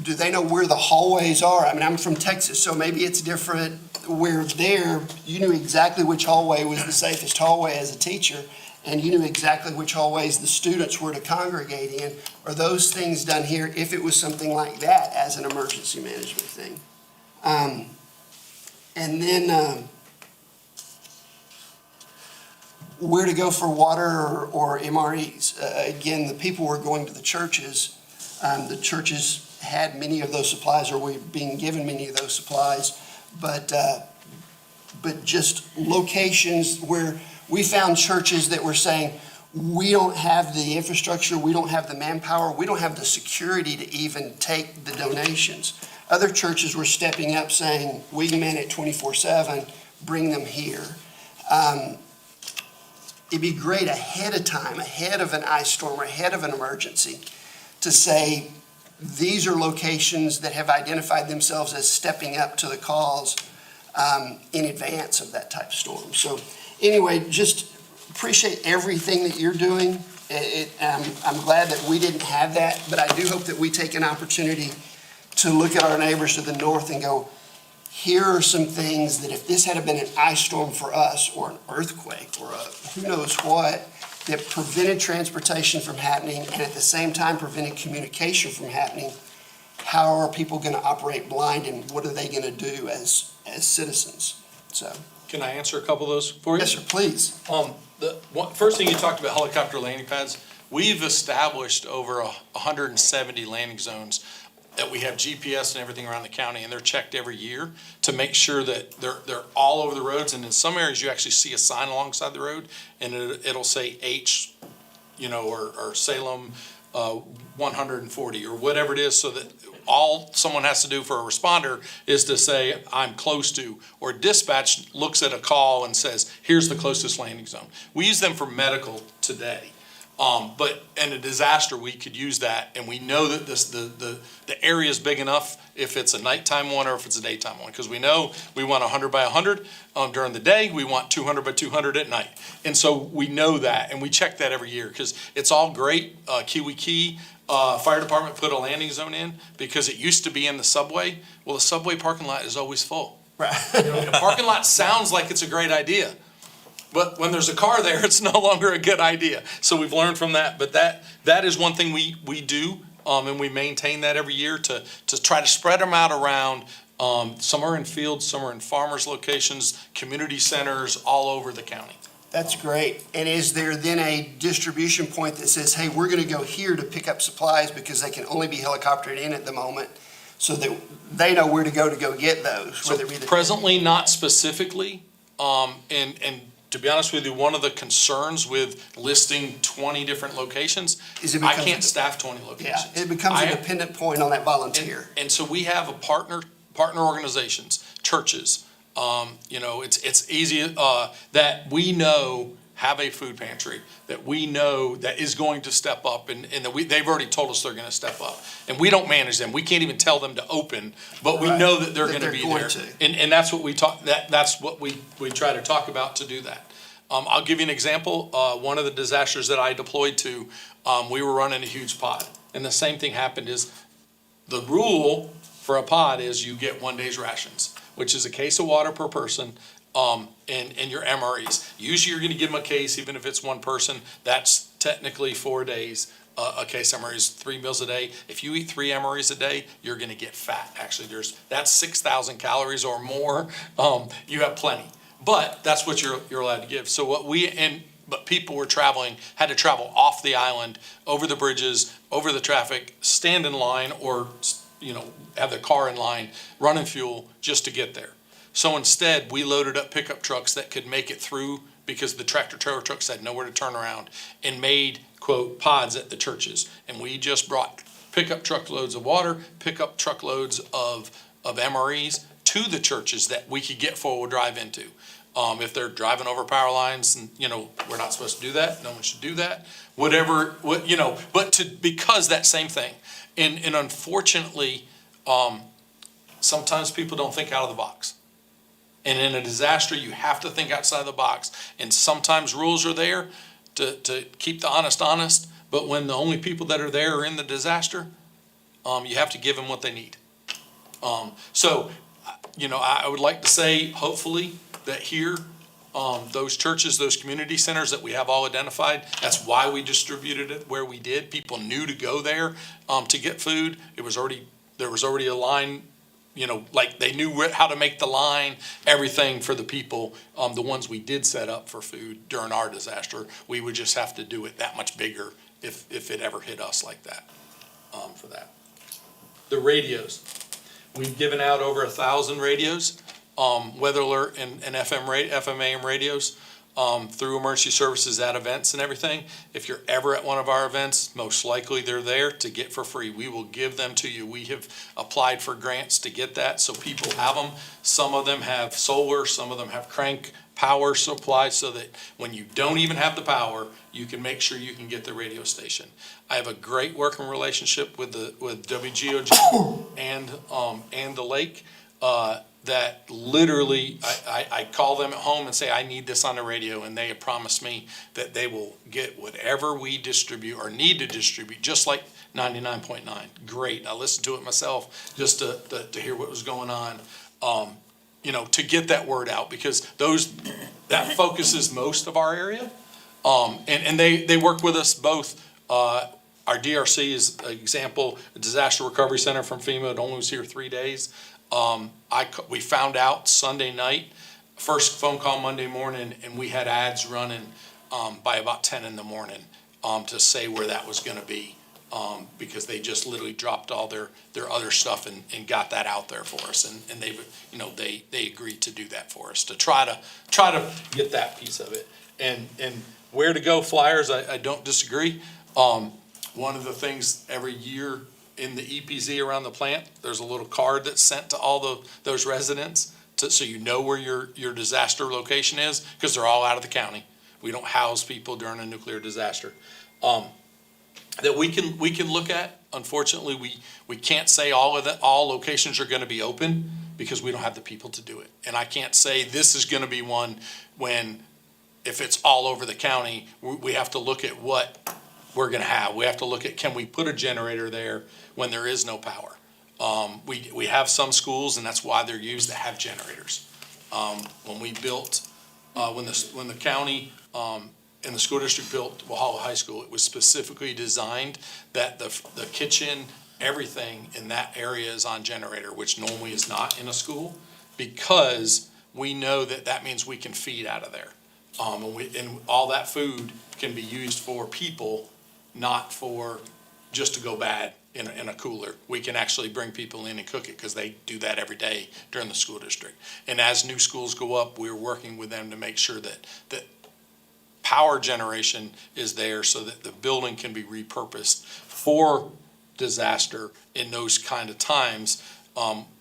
do they know where the hallways are? I mean, I'm from Texas, so maybe it's different. Where there, you knew exactly which hallway was the safest hallway as a teacher, and you knew exactly which hallways the students were to congregate in. Are those things done here if it was something like that as an emergency management thing? And then, where to go for water or MREs. Again, the people were going to the churches. The churches had many of those supplies, or were being given many of those supplies, but just locations where we found churches that were saying, we don't have the infrastructure, we don't have the manpower, we don't have the security to even take the donations. Other churches were stepping up saying, we can man it 24/7, bring them here. It'd be great ahead of time, ahead of an ice storm, or ahead of an emergency, to say, these are locations that have identified themselves as stepping up to the cause in advance of that type of storm. So anyway, just appreciate everything that you're doing. I'm glad that we didn't have that, but I do hope that we take an opportunity to look at our neighbors to the north and go, here are some things that if this had been an ice storm for us, or an earthquake, or who knows what, that prevented transportation from happening and at the same time prevented communication from happening, how are people going to operate blind, and what are they going to do as citizens? So, Can I answer a couple of those for you? yes, sir, please. First thing you talked about, helicopter landing pads. We've established over 170 landing zones that we have GPS and everything around the county, and they're checked every year to make sure that they're all over the roads. And in some areas, you actually see a sign alongside the road, and it'll say H, or Salem 140 or whatever it is, so that all someone has to do for a responder is to say, I'm close to, or dispatch looks at a call and says, here's the closest landing zone. We use them for medical today. But in a disaster, we could use that, and we know that the area is big enough if it's a nighttime one or if it's a daytime one, because we know we want 100 by 100 during the day, we want 200 by 200 at night. And so we know that, and we check that every year, because it's all great. Kiwi Key Fire Department put a landing zone in because it used to be in the subway. Well, the subway parking lot is always full. Right. The parking lot sounds like it's a great idea, but when there's a car there, it's no longer a good idea. So we've learned from that. But that is one thing we do, and we maintain that every year to try to spread them out around. Some are in fields, some are in farmers' locations, community centers, all over the county. That's great. And is there then a distribution point that says, hey, we're going to go here to pick up supplies because they can only be helicoptered in at the moment, so that they know where to go get those? So presently, not specifically, and to be honest with you, one of the concerns with listing 20 different locations, I can't staff 20 locations. Yeah, it becomes a dependent point on that volunteer. And so we have a partner organizations, churches. It's easy that we know have a food pantry, that we know that is going to step up, and that they've already told us they're going to step up. And we don't manage them. We can't even tell them to open, but we know that they're going to be there. And that's what we talk. That's what we try to talk about to do that. I'll give you an example. One of the disasters that I deployed to, we were running a huge pod, and the same thing happened. Is the rule for a pod is you get 1 day's rations, which is a case of water per person, and your MREs. Usually you're going to give them a case, even if it's one person. That's technically 4 days. A case of MREs, 3 meals a day. If you eat 3 MREs a day, you're going to get fat. Actually, that's 6,000 calories or more. You have plenty, but that's what you're allowed to give. So but people were had to travel off the island, over the bridges, over the traffic, stand in line, or have the car in line, running fuel just to get there. So instead, we loaded up pickup trucks that could make it through, because the tractor trailer trucks had nowhere to turn around, and made, quote, pods at the churches. And we just brought pickup truckloads of water, pickup truckloads of MREs to the churches that we could get four-wheel drive into. If they're driving over power lines, and we're not supposed to do that. No one should do that. Because that same thing. And unfortunately, sometimes people don't think out of the box. And in a disaster, you have to think outside the box. And sometimes rules are there to keep the honest, but when the only people that are there are in the disaster, you have to give them what they need. So, you know, I would like to say, hopefully, that here, those churches, those community centers that we have all identified, that's why we distributed it where we did. People knew to go there, to get food. There was already a line, you know, like they knew how to make the line, everything for the people. The ones we did set up for food during our disaster, we would just have to do it that much bigger if it ever hit us like that, for that. The radios. We've given out over 1,000 radios, weather alert and FM AM radios, through emergency services at events and everything. If you're ever at one of our events, most likely they're there to get for free. We will give them to you. We have applied for grants to get that, so people have them. Some of them have solar, some of them have crank power supply, so that when you don't even have the power, you can make sure you can get the radio station. I have a great working relationship with WGOG and the lake, that literally, I call them at home and say, I need this on the radio, and they have promised me that they will get whatever we distribute or need to distribute, just like 99.9. Great, I listened to it myself just to hear what was going on, you know, to get that word out, because that focuses most of our area. And they work with us both. Our DRC is an example, a disaster recovery center from FEMA. It only was here 3 days. We found out Sunday night, first phone call Monday morning, and we had ads running by about 10 in the morning to say where that was going to be, because they just literally dropped all their other stuff and got that out there for us, and they agreed to do that for us, to try to get that piece of it. And where to go flyers, I don't disagree. One of the things every year in the EPZ around the plant, there's a little card that's sent to all those residents so you know where your disaster location is, because they're all out of the county. We don't house people during a nuclear disaster. That we can look at. Unfortunately, we can't say all locations are going to be open, because we don't have the people to do it. And I can't say this is going to be one if it's all over the county. We have to look at what we're going to have. We have to look at, can we put a generator there when there is no power? We have some schools, and that's why they're used, that have generators. When we built, when the county and the school district built Walhalla High School, it was specifically designed that the kitchen, everything in that area is on generator, which normally is not in a school, because we know that means we can feed out of there. And all that food can be used for people, not for just to go bad in a cooler. We can actually bring people in and cook it, because they do that every day during the school district. And as new schools go up, we're working with them to make sure that power generation is there, so that the building can be repurposed for disaster in those kind of times,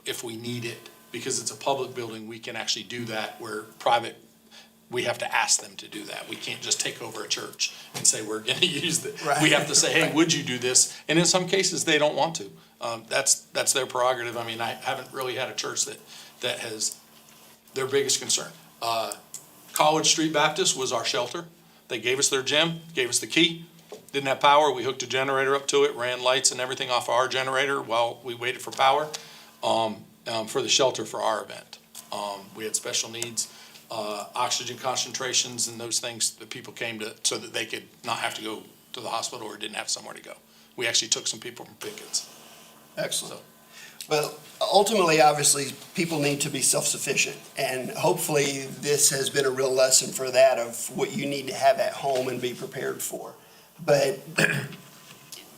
if we need it. Because it's a public building, we can actually do that, where private, we have to ask them to do that. We can't just take over a church and say, we're going to use it. Right. We have to say, hey, would you do this? And in some cases, they don't want to. That's their prerogative. I mean, I haven't really had a church that has their biggest concern. College Street Baptist was our shelter. They gave us their gym, gave us the key. Didn't have power. We hooked a generator up to it, ran lights and everything off our generator while we waited for power, for the shelter for our event. We had special needs. Oxygen concentrations and those things that people came to, so that they could not have to go to the hospital or didn't have somewhere to go. We actually took some people from Pickens. Excellent. Well, ultimately, obviously, people need to be self-sufficient, and hopefully this has been a real lesson for that, of what you need to have at home and be prepared for. But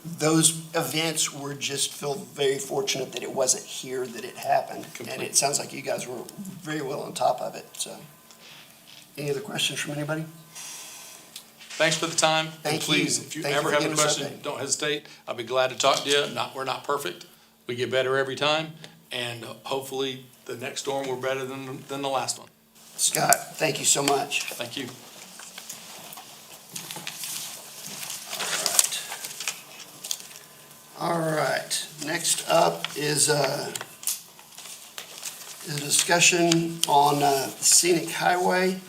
those events, were just feel very fortunate that it wasn't here that it happened. And it sounds like you guys were very well on top of it, so. Any other questions from anybody? Thanks for the time. Thank And please, you. if you Thank you ever for have a giving us question, update. don't hesitate. I'll be glad to talk to you. We're not perfect. We get better every time, and hopefully the next storm we're better than the last one. Scott, thank you so much. Thank you. All right, next up is a discussion on scenic highway.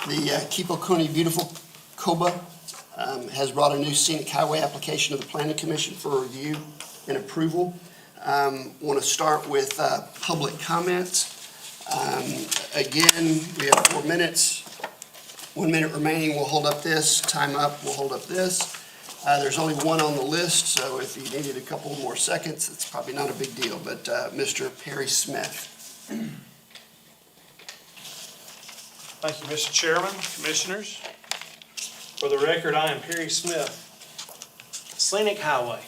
The Keepo County Beautiful COBA has brought a new scenic highway application to the Planning Commission for review and approval. Want to start with public comments. Again, we have 4 minutes. 1 minute remaining, we'll hold up this. Time up, we'll hold up this. There's only one on the list, so if you needed a couple more seconds, it's probably not a big deal. But Mr. Perry Smith. Thank you, Mr. Chairman, Commissioners. For the record, I am Perry Smith. Scenic highway.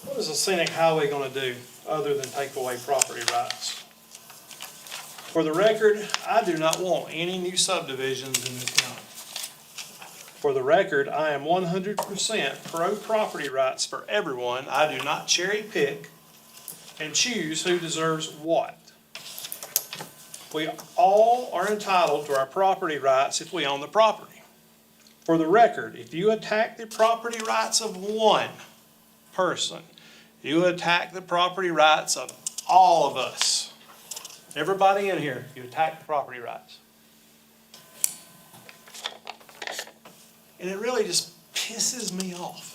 What is a scenic highway going to do other than take away property rights? For the record, I do not want any new subdivisions in this county. For the record, I am 100% pro-property rights for everyone. I do not cherry pick and choose who deserves what. We all are entitled to our property rights if we own the property. For the record, if you attack the property rights of one person, you attack the property rights of all of us. Everybody in here, you attack the property rights. And it really just pisses me off.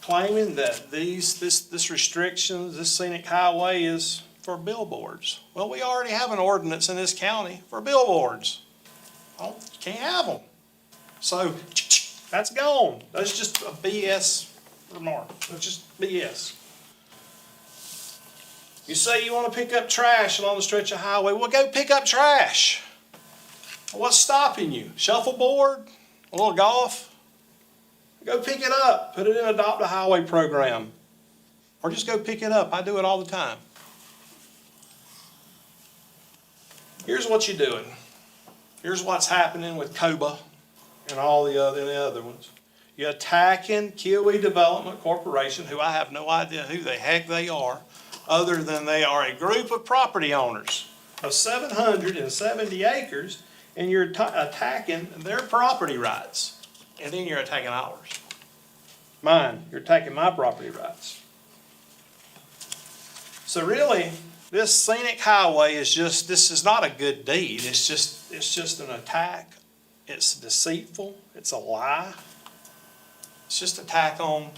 Claiming that this restrictions, this scenic highway is for billboards. Well, we already have an ordinance in this county for billboards. Oh, you can't have them. So, that's gone. That's just a BS remark. That's just BS. You say you want to pick up trash along the stretch of highway, well, go pick up trash. What's stopping you? Shuffleboard? A little golf? Go pick it up. Put it in Adopt a Highway program. Or just go pick it up. I do it all the time. Here's what you're doing. Here's what's happening with COBA and all the other ones. You're attacking Kiowee Development Corporation, who I have no idea who the heck they are, other than they are a group of property owners of 770 acres, and you're attacking their property rights. And then you're attacking ours. Mine, you're attacking my property rights. So really, this scenic highway this is not a good deed. It's just an attack. It's deceitful. It's a lie. It's just an attack on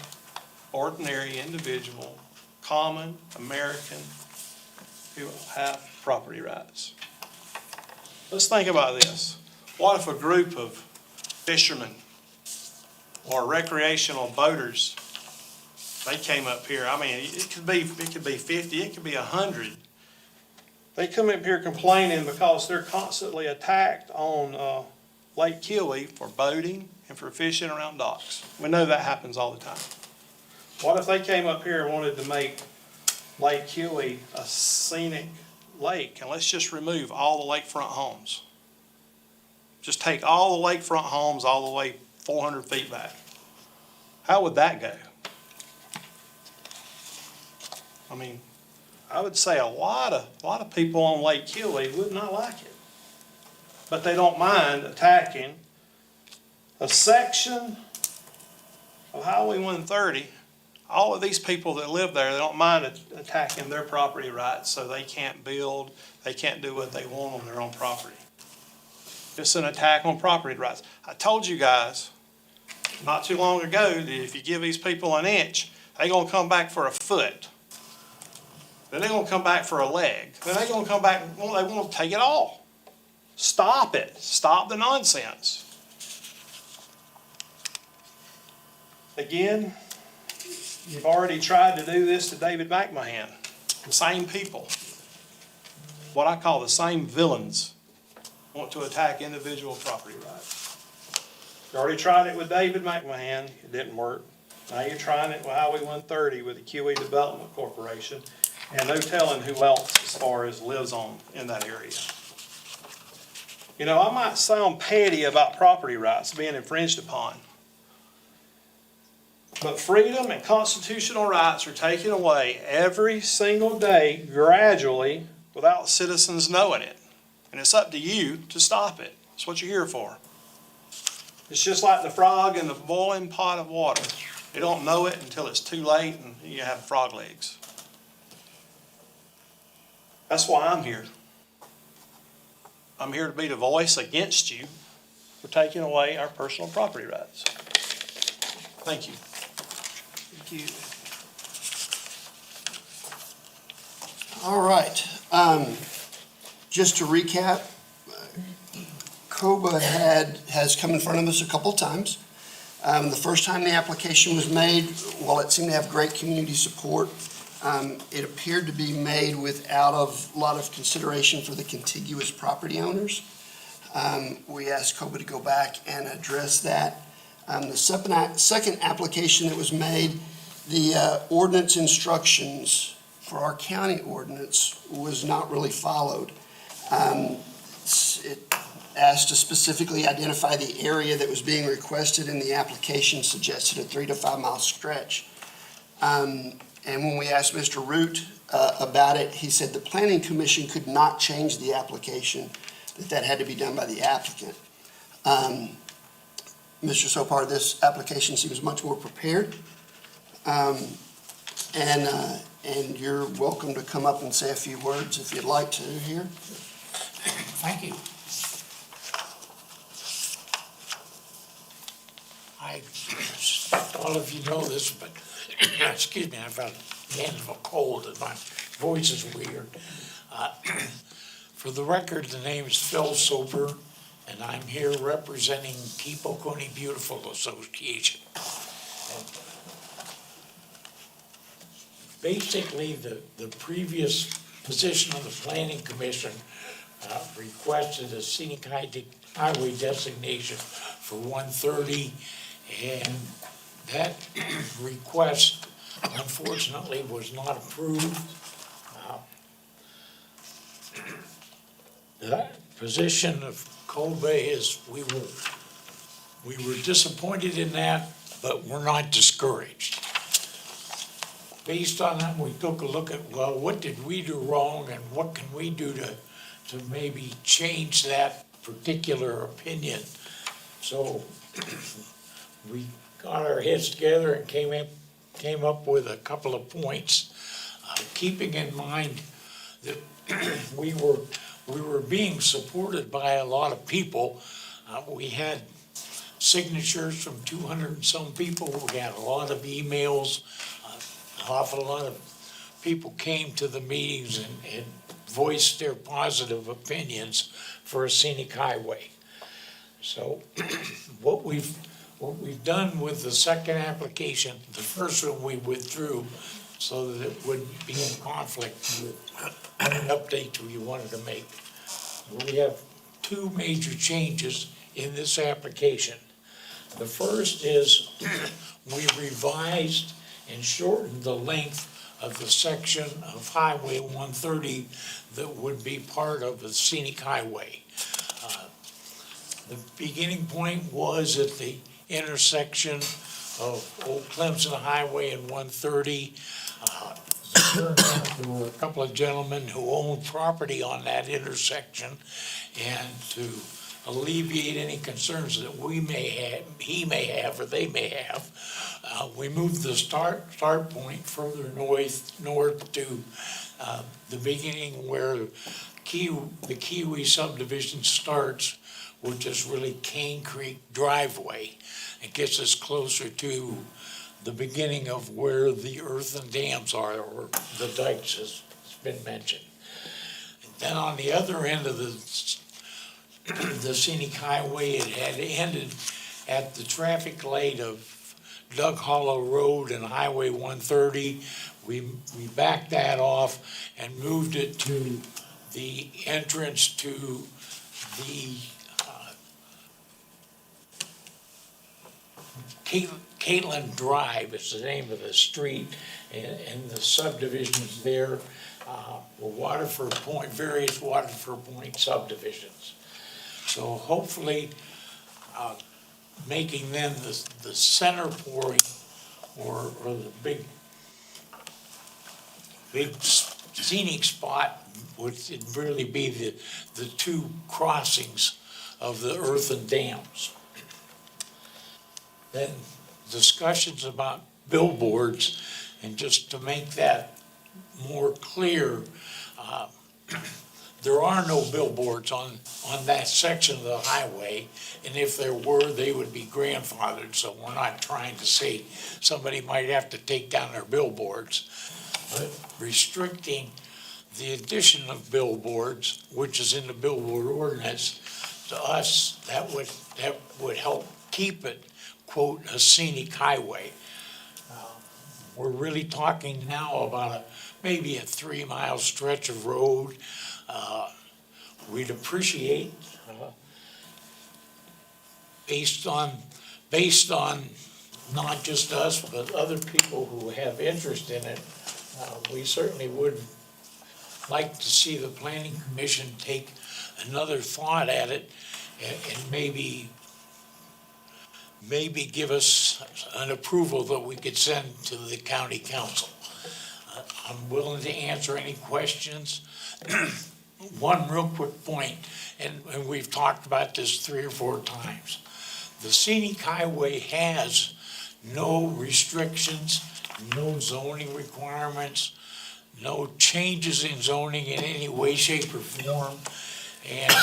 ordinary individual, common American who have property rights. Let's think about this. What if a group of fishermen or recreational boaters, they came up here? I mean, it could be 50, it could be 100. They come up here complaining because they're constantly attacked on Lake Kiowee for boating and for fishing around docks. We know that happens all the time. What if they came up here and wanted to make Lake Kiowee a scenic lake, and let's just remove all the lakefront homes? Just take all the lakefront homes all the way 400 feet back. How would that go? I mean, I would say a lot of people on Lake Kiowee would not like it. But they don't mind attacking a section of Highway 130. All of these people that live there, they don't mind attacking their property rights, so they can't build, they can't do what they want on their own property. It's an attack on property rights. I told you guys not too long ago that if you give these people an inch, they're going to come back for a foot. Then they're going to come back for a leg. Then they're going to come back, they want to take it all. Stop it. Stop the nonsense. Again, you've already tried to do this to David McMahon. The same people, what I call the same villains, want to attack individual property rights. You already tried it with David McMahon. It didn't work. Now you're trying it with Highway 130 with the Kiowee Development Corporation, and no telling who else as far as lives in that area. You know, I might sound petty about property rights being infringed upon, but freedom and constitutional rights are taken away every single day, gradually, without citizens knowing it. And it's up to you to stop it. That's what you're here for. It's just like the frog in the boiling pot of water. You don't know it until it's too late and you have frog legs. That's why I'm here. I'm here to be the voice against you for taking away our personal property rights. Thank you. Thank you. All right. Just to recap, COBA has come in front of us a couple of times. The first time the application was made, while it seemed to have great community support, it appeared to be made without a lot of consideration for the contiguous property owners. We asked COBA to go back and address that. The second application that was made, the ordinance instructions for our county ordinance was not really followed. It asked to specifically identify the area that was being requested, and the application suggested a 3 to 5 mile stretch. And when we asked Mr. Root about it, he said the planning commission could not change the application, that had to be done by the applicant. Mr. Sopar, this application seems much more prepared. And you're welcome to come up and say a few words if you'd like to here. Thank you. All of you know this, but, excuse me, I've got the end of a cold and my voice is weird. For the record, the name is Phil Soper, and I'm here representing Keep Oconee Beautiful Association. Basically, the previous position of the Planning Commission requested a scenic highway designation for 130, and that request unfortunately was not approved. The position of COBA is we were disappointed in that, but we're not discouraged. Based on that, we took a look at, well, what did we do wrong and what can we do to maybe change that particular opinion? So we got our heads together and came up with a couple of points, keeping in mind that we were being supported by a lot of people. We had signatures from 200 and some people. We had a lot of emails. An awful lot of people came to the meetings and voiced their positive opinions for a scenic highway. So what we've done with the second application, the first one we withdrew so that it wouldn't be in conflict with an update we wanted to make. We have two major changes in this application. The first is we revised and shortened the length of the section of Highway 130 that would be part of the scenic highway. The beginning point was at the intersection of Old Clemson Highway and 130. There were a couple of gentlemen who owned property on that intersection, and to alleviate any concerns that we may have, he may have, or they may have, we moved the start point further north to the beginning where the Kiwi subdivision starts, which is really Cane Creek driveway. It gets us closer to the beginning of where the earthen dams are, or the dikes, as has been mentioned. And then on the other end of the scenic highway, it had ended at the traffic light of Doug Hollow Road and Highway 130. We backed that off and moved it to the entrance to the Caitlin Drive is the name of the street, and the subdivisions there were Waterford Point, various Waterford Point subdivisions. So hopefully, making then the center point, or the big scenic spot would really be the two crossings of the earthen dams. Then discussions about billboards, and just to make that more clear, there are no billboards on that section of the highway, and if there were, they would be grandfathered, so we're not trying to say somebody might have to take down their billboards. But restricting the addition of billboards, which is in the billboard ordinance, to us, that would help keep it, quote, a scenic highway. We're really talking now about maybe a 3-mile stretch of road. We'd appreciate, based on not just us, but other people who have interest in it, we certainly would like to see the planning commission take another thought at it and maybe give us an approval that we could send to the county council. I'm willing to answer any questions. One real quick point, and we've talked about this 3 or 4 times. The scenic highway has no restrictions, no zoning requirements, no changes in zoning in any way, shape, or form. And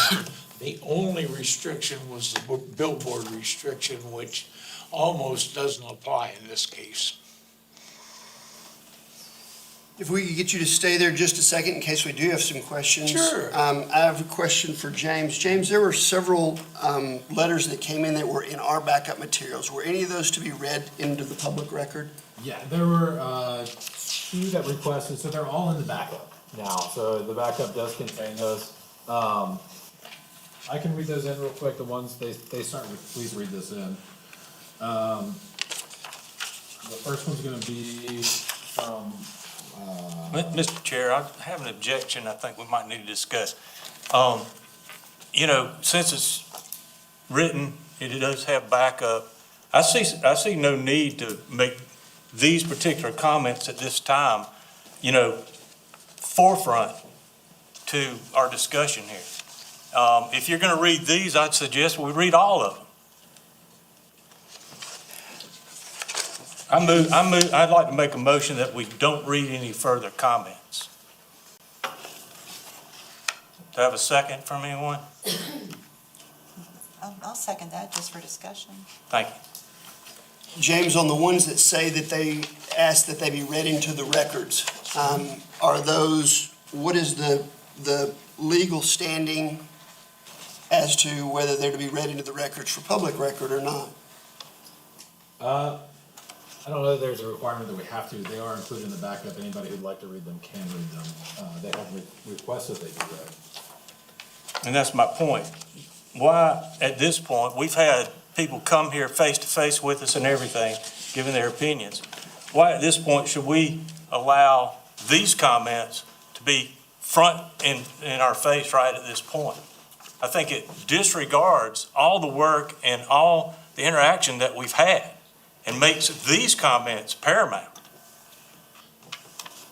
the only restriction was the billboard restriction, which almost doesn't apply in this case. If we could get you to stay there just a second in case we do have some questions. Sure. I have a question for James. James, there were several letters that came in that were in our backup materials. Were any of those to be read into the public record? Yeah, there were 2 that requested, so they're all in the backup now, so the backup does contain those. I can read those in real quick, the ones they start with, please read this in. The first one's gonna be from, Mr. Chair, I have an objection I think we might need to discuss. Since it's written, it does have backup, I see no need to make these particular comments at this time, forefront to our discussion here. If you're gonna read these, I'd suggest we read all of them. I'd like to make a motion that we don't read any further comments. Do I have a second from anyone? I'll second that, just for discussion. Thank you. James, on the ones that say that they ask that they be read into the records, are those, what is the legal standing as to whether they're to be read into the records for public record or not? I don't know that there's a requirement that we have to, they are included in the backup, anybody who'd like to read them can read them. They have requested they be read. And that's my point. Why, at this point, we've had people come here face to face with us and everything, giving their opinions. Why, at this point, should we allow these comments to be front in our face right at this point? I think it disregards all the work and all the interaction that we've had and makes these comments paramount.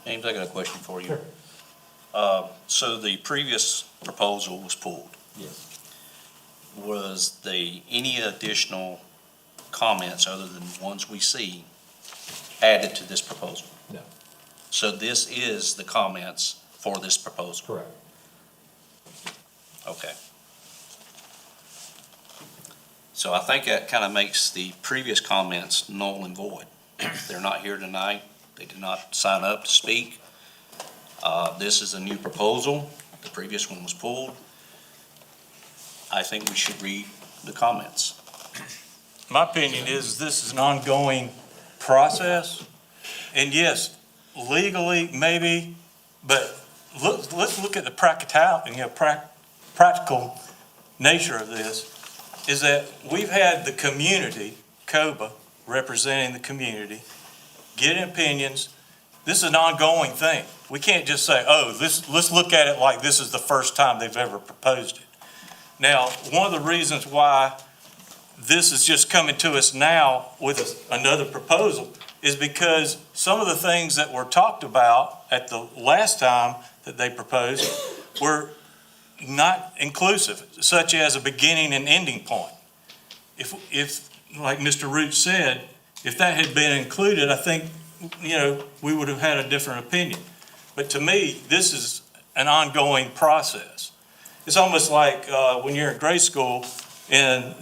James, I got a question for you. So the previous proposal was pulled. Yes. Was any additional comments other than the ones we see added to this proposal? No. So this is the comments for this proposal? Correct. Okay. So I think that kind of makes the previous comments null and void. They're not here tonight. They did not sign up to speak. This is a new proposal. The previous one was pulled. I think we should read the comments. My opinion is this is an ongoing process. And yes, legally, maybe, but let's look at the practical nature of this, is that we've had the community, COBA, representing the community, get opinions. This is an ongoing thing. We can't just say, oh, let's look at it like this is the first time they've ever proposed it. Now, one of the reasons why this is just coming to us now with another proposal is because some of the things that were talked about at the last time that they proposed were not inclusive, such as a beginning and ending point. If like Mr. Root said, if that had been included, I think, we would have had a different opinion. But to me, this is an ongoing process. It's almost like when you're in grade school and,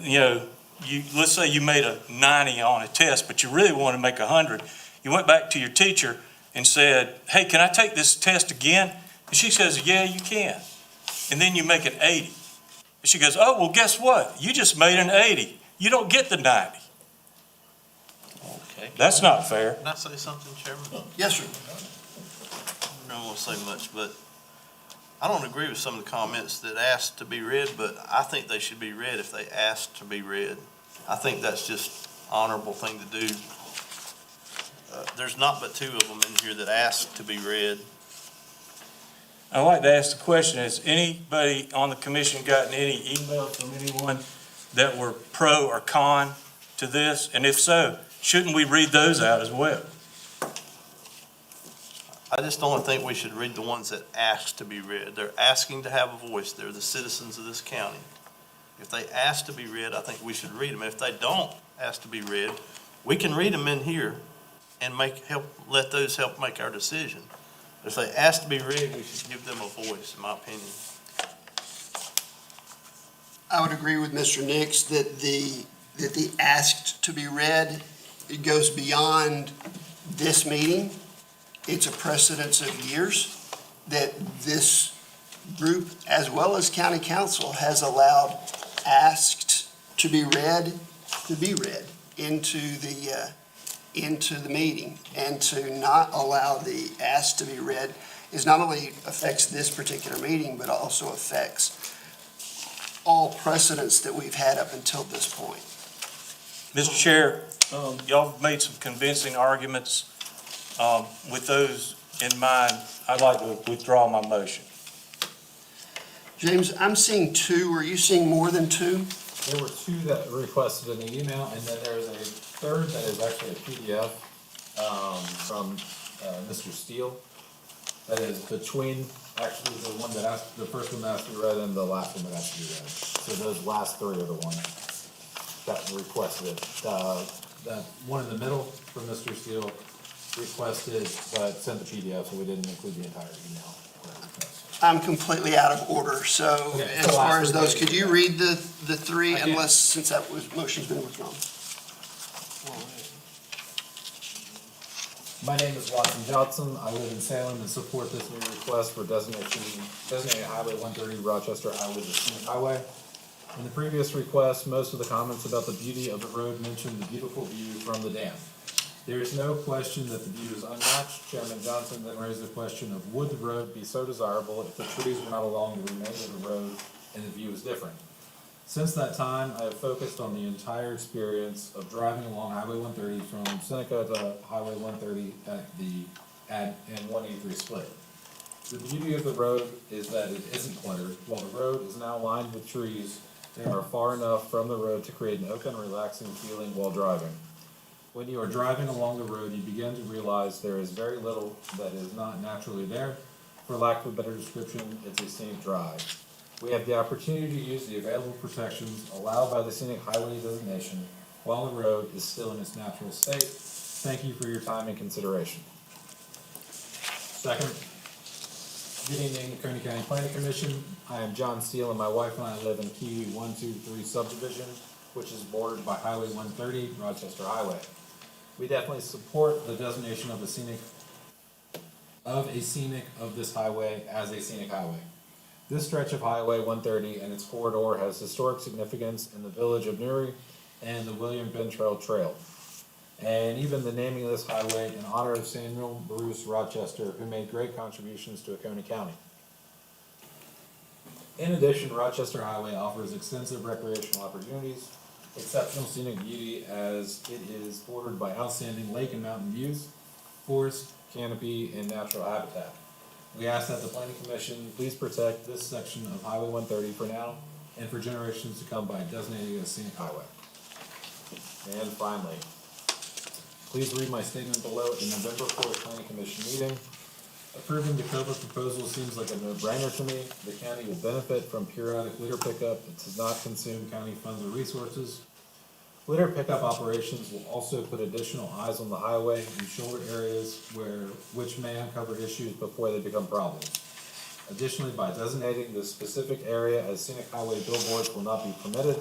let's say you made a 90 on a test, but you really want to make 100. You went back to your teacher and said, hey, can I take this test again? And she says, yeah, you can. And then you make an 80. And she goes, oh, well, guess what? You just made an 80. You don't get the 90. Okay. That's not fair. Can I say something, Chairman? Yes, sir. I don't want to say much, but I don't agree with some of the comments that asked to be read, but I think they should be read if they asked to be read. I think that's just honorable thing to do. There's not but 2 of them in here that asked to be read. I'd like to ask the question, has anybody on the commission gotten any emails from anyone that were pro or con to this? And if so, shouldn't we read those out as well? I just don't think we should read the ones that ask to be read. They're asking to have a voice. They're the citizens of this county. If they ask to be read, I think we should read them. If they don't ask to be read, we can read them in here and let those help make our decision. If they ask to be read, we should give them a voice, in my opinion. I would agree with Mr. Nix that the asked to be read, it goes beyond this meeting. It's a precedence of years that this group, as well as county council, has allowed asked to be read into the meeting. And to not allow the asked to be read is not only affects this particular meeting, but also affects all precedents that we've had up until this point. Mr. Chair, y'all have made some convincing arguments. With those in mind, I'd like to withdraw my motion. James, I'm seeing 2. Are you seeing more than 2? There were 2 that requested an email, and then there's a third that is actually a PDF from Mr. Steele. That is between, actually, the one that asked, the first one that asked to be read and the last one that asked to be read. So those last 3 are the ones that requested it. The one in the middle from Mr. Steele requested, but sent the PDF, so we didn't include the entire email. I'm completely out of order, so Okay, as so far last as those, three. could you read the 3 I can. unless, since that motion's been withdrawn? My name is Watson Johnson. I live in Salem and support this new request for designated Highway 130 Rochester Highway the scenic highway. In the previous request, most of the comments about the beauty of the road mentioned the beautiful view from the dam. There is no question that the view is unmatched. Chairman Johnson then raised the question of would the road be so desirable if the trees were not along the remainder of the road and the view is different. Since that time, I have focused on the entire experience of driving along Highway 130 from Seneca to Highway 130 and 183 split. The beauty of the road is that it isn't cluttered. While the road is now lined with trees, they are far enough from the road to create an open, relaxing feeling while driving. When you are driving along the road, you begin to realize there is very little that is not naturally there. For lack of a better description, it's a scenic drive. We have the opportunity to use the available protections allowed by the scenic highway designation while the road is still in its natural state. Thank you for your time and consideration. Second, good evening, Coney County Planning Commission. I am John Steele and my wife and I live in Kiwi 123 subdivision, which is bordered by Highway 130, Rochester Highway. We definitely support the designation of a scenic of this highway as a scenic highway. This stretch of Highway 130 and its corridor has historic significance in the village of Newry and the William Bentrail Trail. And even the naming of this highway in honor of Samuel Bruce Rochester, who made great contributions to Oconee County. In addition, Rochester Highway offers extensive recreational opportunities, exceptional scenic beauty as it is bordered by outstanding lake and mountain views, forest, canopy, and natural habitat. We ask that the Planning Commission please protect this section of Highway 130 for now and for generations to come by designating it a scenic highway. And finally, please read my statement below at the November 4th Planning Commission meeting. Approving the COBA proposal seems like a no-brainer to me. The county will benefit from periodic litter pickup. It does not consume county funds or resources. Litter pickup operations will also put additional eyes on the highway in shoulder areas which may uncover issues before they become problems. Additionally, by designating this specific area as scenic highway, billboards will not be permitted.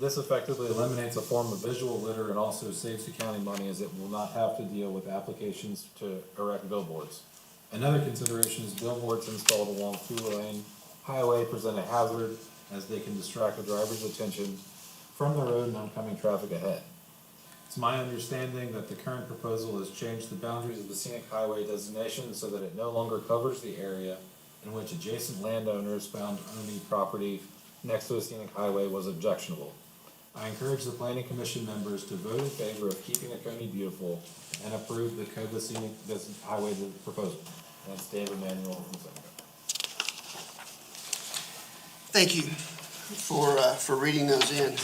This effectively eliminates a form of visual litter and also saves the county money, as it will not have to deal with applications to erect billboards. Another consideration is billboards installed along two-lane highway present a hazard, as they can distract the driver's attention from the road and oncoming traffic ahead. It's my understanding that the current proposal has changed the boundaries of the scenic highway designation so that it no longer covers the area in which adjacent landowners found owning property next to a scenic highway was objectionable. I encourage the planning commission members to vote in favor of keeping Oconee beautiful and approve the COBA scenic highway proposal. That's David Manuel from Seneca. Thank you for reading those in.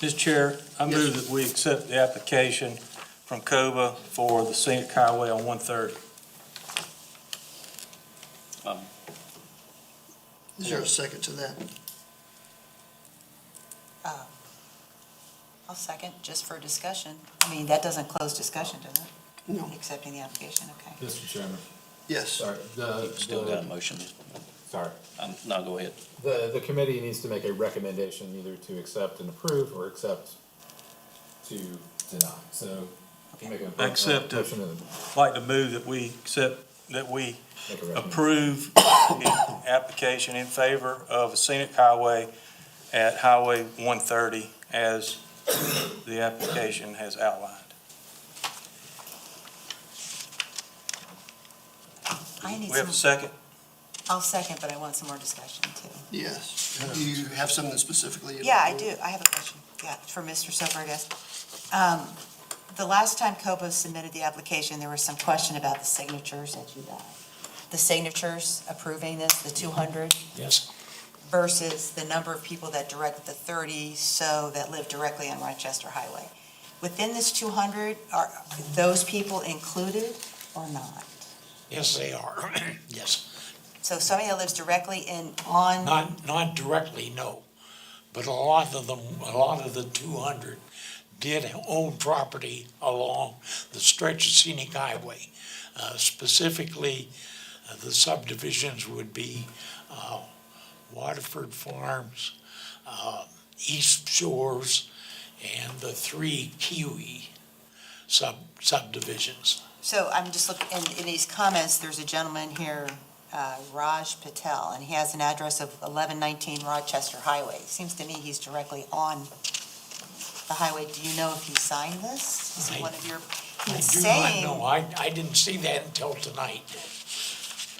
Mr. Chair, I move that we accept the application from COBA for the scenic highway on 130. Is there a second to that? I'll second, just for discussion. I mean, that doesn't close discussion, does it? No. Accepting the application, okay. Mr. Chairman, Yes. sorry, Still got a motion. sorry. No, go ahead. The committee needs to make a recommendation either to accept and approve or accept to deny, so. you make a- Accept it. motion and I'd like to move that we accept, that we make a recommendation. approve the application in favor of a scenic highway at Highway 130 as the application has outlined. I need We have a some, second? I'll second, but I want some more discussion too. Yes. Do you have something specifically? Yeah, I do. I have a question. Yeah, for Mr. Soper, I guess. The last time COBA submitted the application, there was some question about the signatures that you got. The signatures approving this, the 200, Yes, versus the number of people that directed the 30 so that live directly on Rochester Highway. Within this 200, are those people included or not? yes, they are, yes. So somebody that lives directly on, Not directly, no, but a lot of them, a lot of the 200 did own property along the stretch of scenic highway. Specifically, the subdivisions would be Waterford Farms, East Shores, and the 3 Kiwi subdivisions. so I'm just looking, in these comments, there's a gentleman here, Raj Patel, and he has an address of 1119 Rochester Highway. Seems to me he's directly on the highway. Do you know if he signed this? Is he one of your, I he's do not saying, know, I didn't see that until tonight.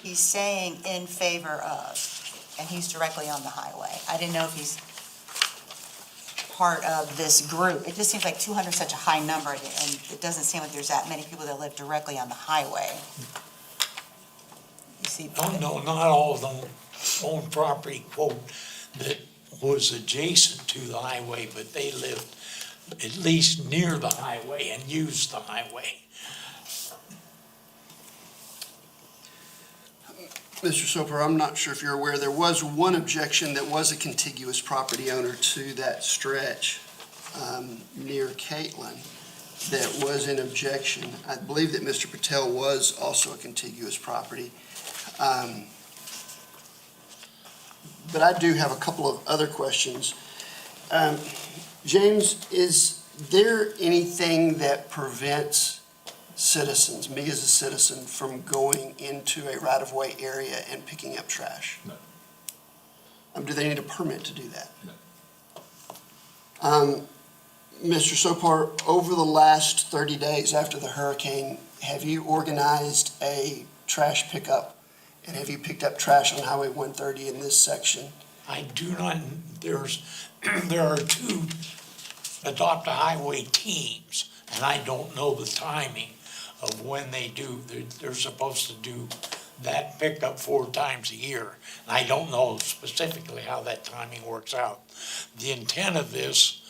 he's saying in favor of, and he's directly on the highway. I didn't know if he's part of this group. It just seems like 200 is such a high number, and it doesn't seem like there's that many people that live directly on the highway. You see? Oh, no, not all of them own property, quote, that was adjacent to the highway, but they lived at least near the highway and used the highway. Mr. Soper, I'm not sure if you're aware, there was one objection that was a contiguous property owner to that stretch near Caitlin that was an objection. I believe that Mr. Patel was also a contiguous property. But I do have a couple of other questions. James, is there anything that prevents citizens, me as a citizen, from going into a right-of-way area and picking up trash? No. Do they need a permit to do that? No. Mr. Sopar, over the last 30 days after the hurricane, have you organized a trash pickup? And have you picked up trash on Highway 130 in this section? I do not, there are 2 adopt a highway teams, and I don't know the timing of when they do. They're supposed to do that pickup 4 times a year. And I don't know specifically how that timing works out. The intent of this,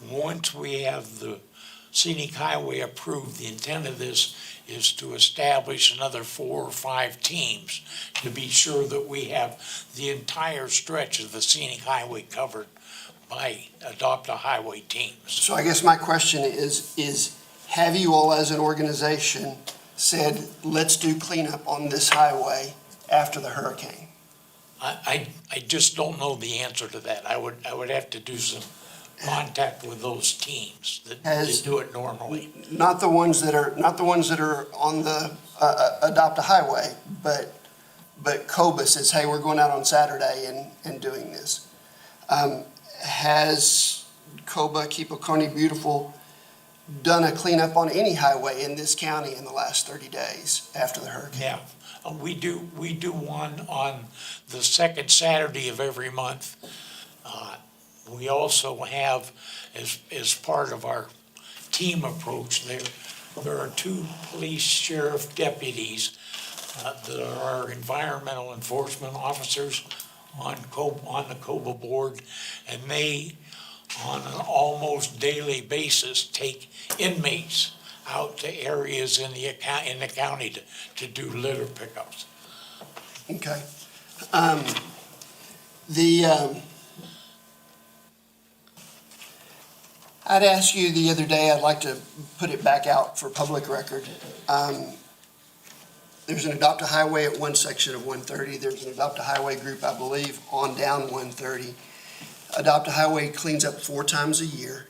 once we have the scenic highway approved, the intent of this is to establish another 4 or 5 teams to be sure that we have the entire stretch of the scenic highway covered by Adopt a Highway teams. So I guess my question is have you all as an organization said, let's do cleanup on this highway after the hurricane? I just don't know the answer to that. I would have to do some contact with those teams that do it normally. Not the ones that are on the Adopt a Highway, but COBA says, hey, we're going out on Saturday and doing this. Has COBA, Keep Oconee Beautiful, done a cleanup on any highway in this county in the last 30 days after the hurricane? Yeah, we do one on the second Saturday of every month. We also have, as part of our team approach, there are 2 police sheriff deputies that are our environmental enforcement officers on the COBA board, and they, on an almost daily basis, take inmates out to areas in the county to do litter pickups. Okay. I'd asked you the other day, I'd like to put it back out for public record. There's an Adopt a Highway at one section of 130. There's an Adopt a Highway group, I believe, on down 130. Adopt a Highway cleans up 4 times a year.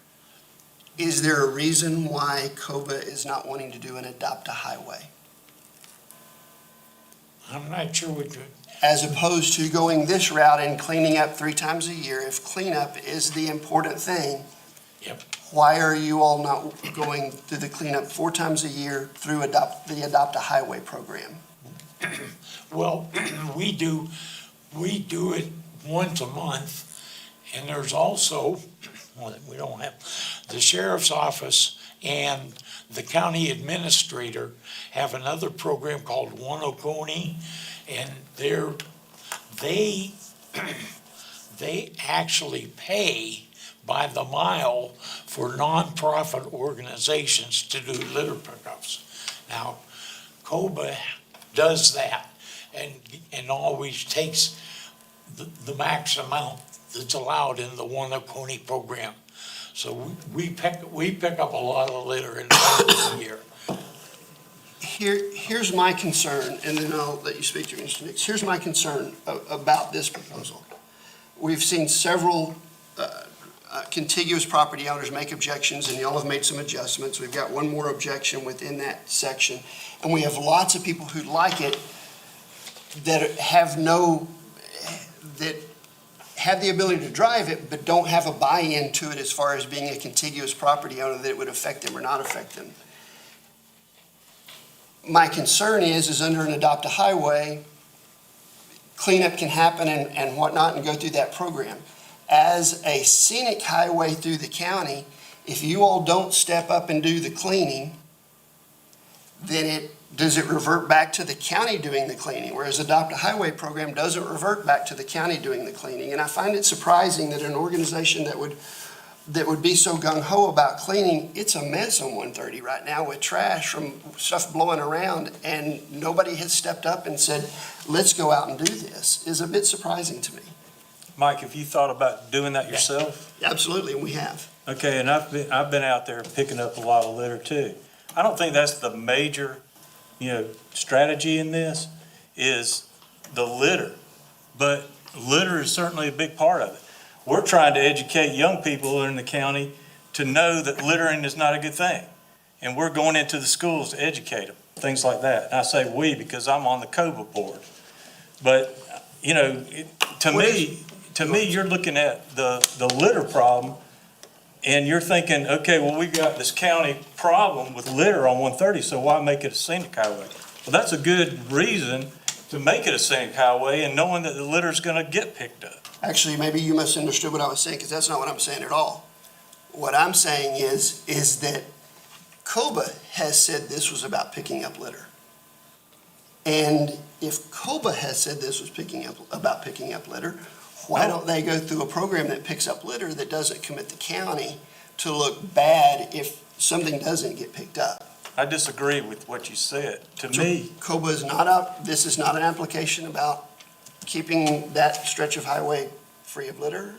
Is there a reason why COBA is not wanting to do an Adopt a Highway? I'm not sure we could. As opposed to going this route and cleaning up 3 times a year? If cleanup is the important thing, Yep. why are you all not going through the cleanup 4 times a year through the Adopt a Highway program? Well, we do it once a month, and there's also, well, we don't have, the sheriff's office and the county administrator have another program called One Oconee, and they actually pay by the mile for nonprofit organizations to do litter pickups. Now, COBA does that and always takes the max amount that's allowed in the One Oconee program. So we pick up a lot of litter in the year. Here's my concern, and then I'll let you speak to your Mr. Nix. Here's my concern about this proposal. We've seen several contiguous property owners make objections, and y'all have made some adjustments. We've got one more objection within that section, and we have lots of people who like it that have the ability to drive it, but don't have a buy-in to it as far as being a contiguous property owner, that it would affect them or not affect them. My concern is under an Adopt a Highway, cleanup can happen and whatnot and go through that program. As a scenic highway through the county, if you all don't step up and do the cleaning, then does it revert back to the county doing the cleaning? Whereas Adopt a Highway program doesn't revert back to the county doing the cleaning. And I find it surprising that an organization that would be so gung-ho about cleaning, it's a mess on 130 right now with trash from stuff blowing around, and nobody has stepped up and said, let's go out and do this, is a bit surprising to me. Mike, have you thought about doing that yourself? Absolutely, and we have. Okay, and I've been out there picking up a lot of litter too. I don't think that's the major, strategy in this, is the litter. But litter is certainly a big part of it. We're trying to educate young people in the county to know that littering is not a good thing. And we're going into the schools to educate them, things like that. And I say we because I'm on the COBA board. But, to me, you're looking at the litter problem, and you're thinking, okay, well, we got this county problem with litter on 130, so why make it a scenic highway? Well, that's a good reason to make it a scenic highway, and knowing that the litter's gonna get picked up. Actually, maybe you misunderstood what I was saying, because that's not what I'm saying at all. What I'm saying is that COBA has said this was about picking up litter. And if COBA has said this was about picking up litter, why don't they go through a program that picks up litter that doesn't commit the county to look bad if something doesn't get picked up? I disagree with what you said. To me, COBA is not up, this is not an application about keeping that stretch of highway free of litter?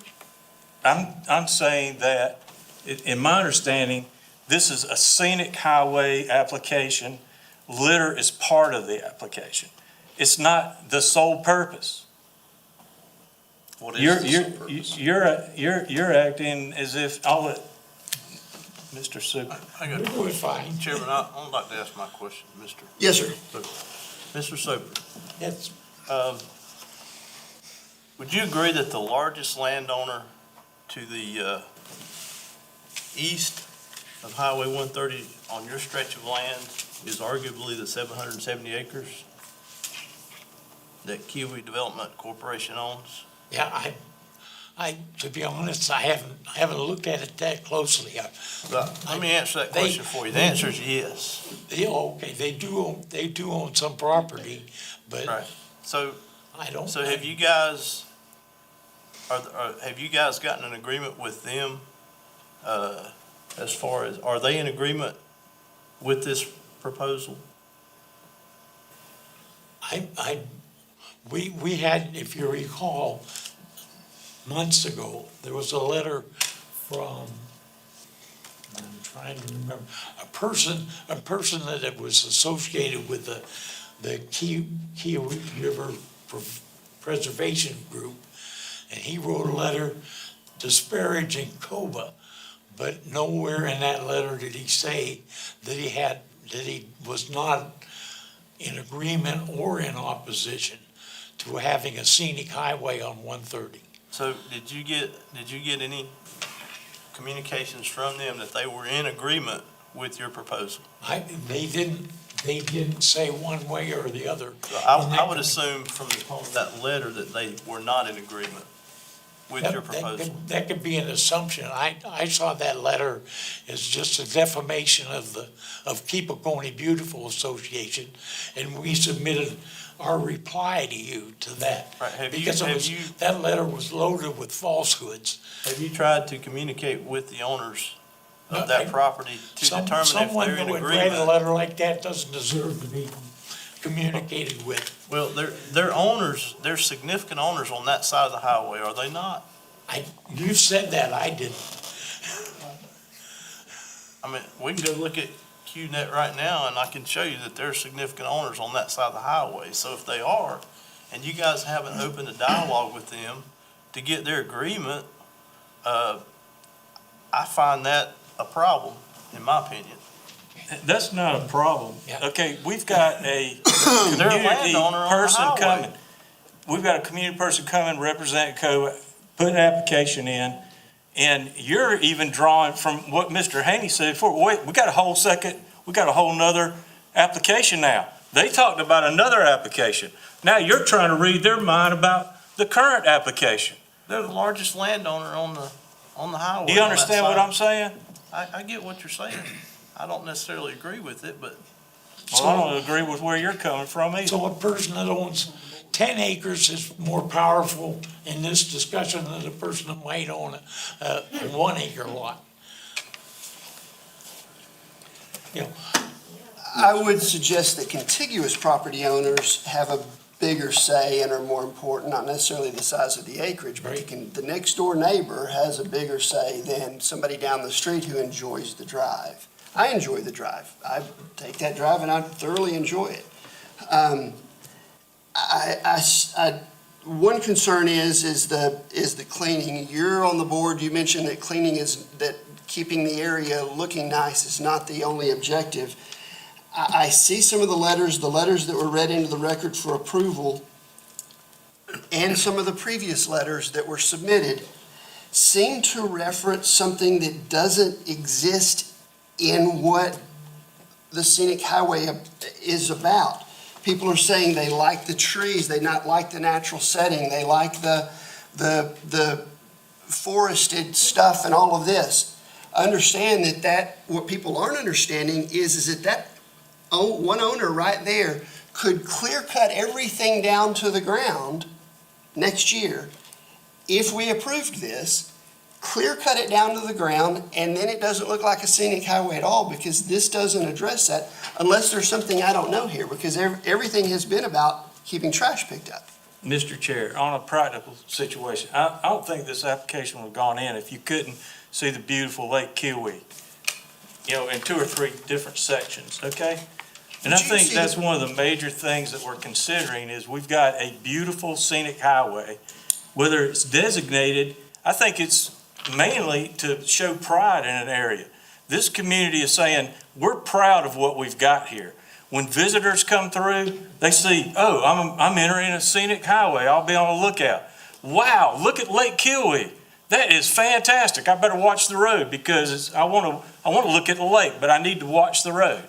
I'm saying that, in my understanding, this is a scenic highway application. Litter is part of the application. It's not the sole purpose. What is the sole purpose? You're acting as if, I'll let Mr. Super. I got It was fine. Chairman, I'd like to ask my question, Mr. Yes, sir. Mr. Soper. It's, Would you agree that the largest landowner to the east of Highway 130 on your stretch of land is arguably the 770 acres that Kiwi Development Corporation owns? yeah, to be honest, I haven't looked at it that closely. Let me answer that question for you. The answer is yes. Okay, they do own some property, but Right. So I don't. have you guys, have you guys gotten an agreement with them, as far as, are they in agreement with this proposal? We had, if you recall, months ago, there was a letter from, I'm trying to remember, a person that was associated with the Kiowa River Preservation Group, and he wrote a letter disparaging COBA, but nowhere in that letter did he say that he was not in agreement or in opposition to having a scenic highway on 130. So did you get any communications from them that they were in agreement with your proposal? They didn't say one way or the other. So I would assume from that letter that they were not in agreement with your proposal. That could be an assumption. I saw that letter as just a defamation of Keep Oconee Beautiful Association, and we submitted our reply to you to that. Right. Because that letter was loaded with falsehoods. Have you tried to communicate with the owners No, of that property to determine if Someone they're that in would write a agreement? letter like that doesn't deserve to be communicated with. Well, they're owners, they're significant owners on that side of the highway, are they not? You said that, I didn't. I mean, we can go look at QNet right now, and I can show you that they're significant owners on that side of the highway. So if they are, and you guys haven't opened a dialogue with them to get their agreement, I find that a problem, in my opinion. That's not a problem. Yeah. Okay, we've got a They're a community landowner on the person highway. coming. We've got a community person coming, representing COA, put an application in, and you're even drawing from what Mr. Haney said before. Wait, we got a whole nother application now. They talked about another application. Now you're trying to read their mind about the current application. They're the largest landowner on the highway. Do you on that understand what side. I'm saying? I get what you're saying. I don't necessarily agree with it, but Well, I don't agree with where you're coming from either. So a person that owns 10 acres is more powerful in this discussion than a person that might own a 1 acre lot. You know, I would suggest that contiguous property owners have a bigger say and are more important, not necessarily the size of the acreage, but the next door neighbor has a bigger say than somebody down the street who enjoys the drive. I enjoy the drive. I take that drive and I thoroughly enjoy it. One concern is the cleaning. You're on the board, you mentioned that that keeping the area looking nice is not the only objective. I see some of the letters that were read into the record for approval, and some of the previous letters that were submitted seem to reference something that doesn't exist in what the scenic highway is about. People are saying they like the trees, they not like the natural setting, they like the forested stuff and all of this. Understand that what people aren't understanding is that one owner right there could clear cut everything down to the ground next year if we approved this, clear cut it down to the ground, and then it doesn't look like a scenic highway at all, because this doesn't address that unless there's something I don't know here, because everything has been about keeping trash picked up. Mr. Chair, on a practical situation, I don't think this application would have gone in if you couldn't see the beautiful Lake Kiwi, in 2 or 3 different sections, okay? And I Did you think see that's the- one of the major things that we're considering is we've got a beautiful scenic highway. Whether it's designated, I think it's mainly to show pride in an area. This community is saying, we're proud of what we've got here. When visitors come through, they see, oh, I'm entering a scenic highway, I'll be on the lookout. Wow, look at Lake Kiwi. That is fantastic. I better watch the road because I want to look at the lake, but I need to watch the road.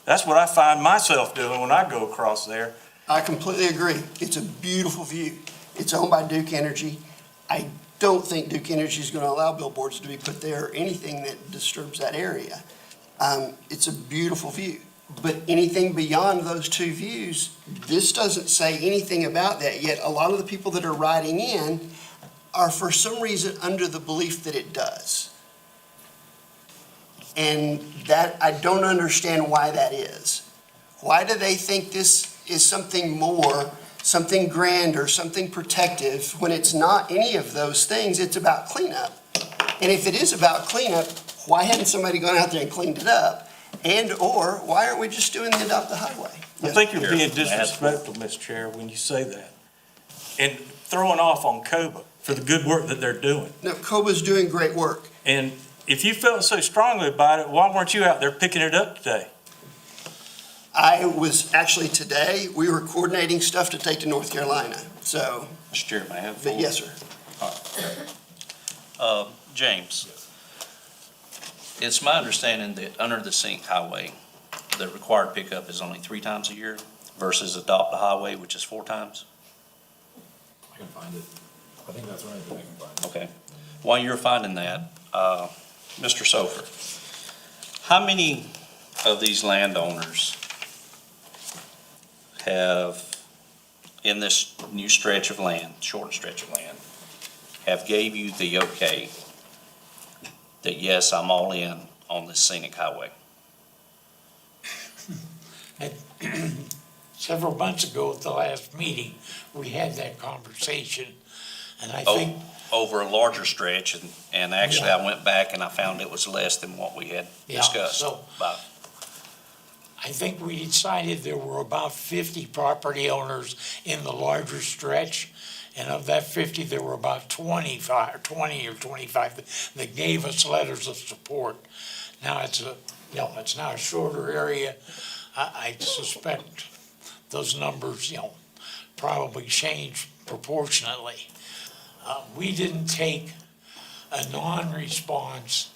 That's what I find myself doing when I go across there. I completely agree. It's a beautiful view. It's owned by Duke Energy. I don't think Duke Energy is going to allow billboards to be put there or anything that disturbs that area. It's a beautiful view. But anything beyond those 2 views, this doesn't say anything about that, yet a lot of the people that are riding in are for some reason under the belief that it does. And that, I don't understand why that is. Why do they think this is something more, something grander, something protective, when it's not any of those things? It's about cleanup. And if it is about cleanup, why hadn't somebody gone out there and cleaned it up? And/or why aren't we just doing the adopt the highway? I think you're being disrespectful, Mr. Chair, when you say that. And throwing off on COBA for the good work that they're doing. No, COBA's doing great work. And if you felt so strongly about it, why weren't you out there picking it up today? I was actually today, we were coordinating stuff to take to North Carolina, so, Mr. Chair, may I have the but floor? yes, sir. James, it's my understanding that under the scenic highway, the required pickup is only 3 times a year versus adopt a highway, which is 4 times? I can find it. I think that's right, but I can find it. Okay. While you're finding that, Mr. Sofer, how many of these landowners have, in this new stretch of land, short stretch of land, have gave you the okay that, yes, I'm all in on this scenic highway? Several months ago at the last meeting, we had that conversation, and I Oh, think, over a larger stretch, and actually I went back and I found it was less than what we had Yeah, discussed. so- About I think we decided there were about 50 property owners in the larger stretch, and of that 50, there were about 20 or 25 that gave us letters of support. Now it's it's now a shorter area. I suspect those numbers, probably change proportionately. We didn't take a non-response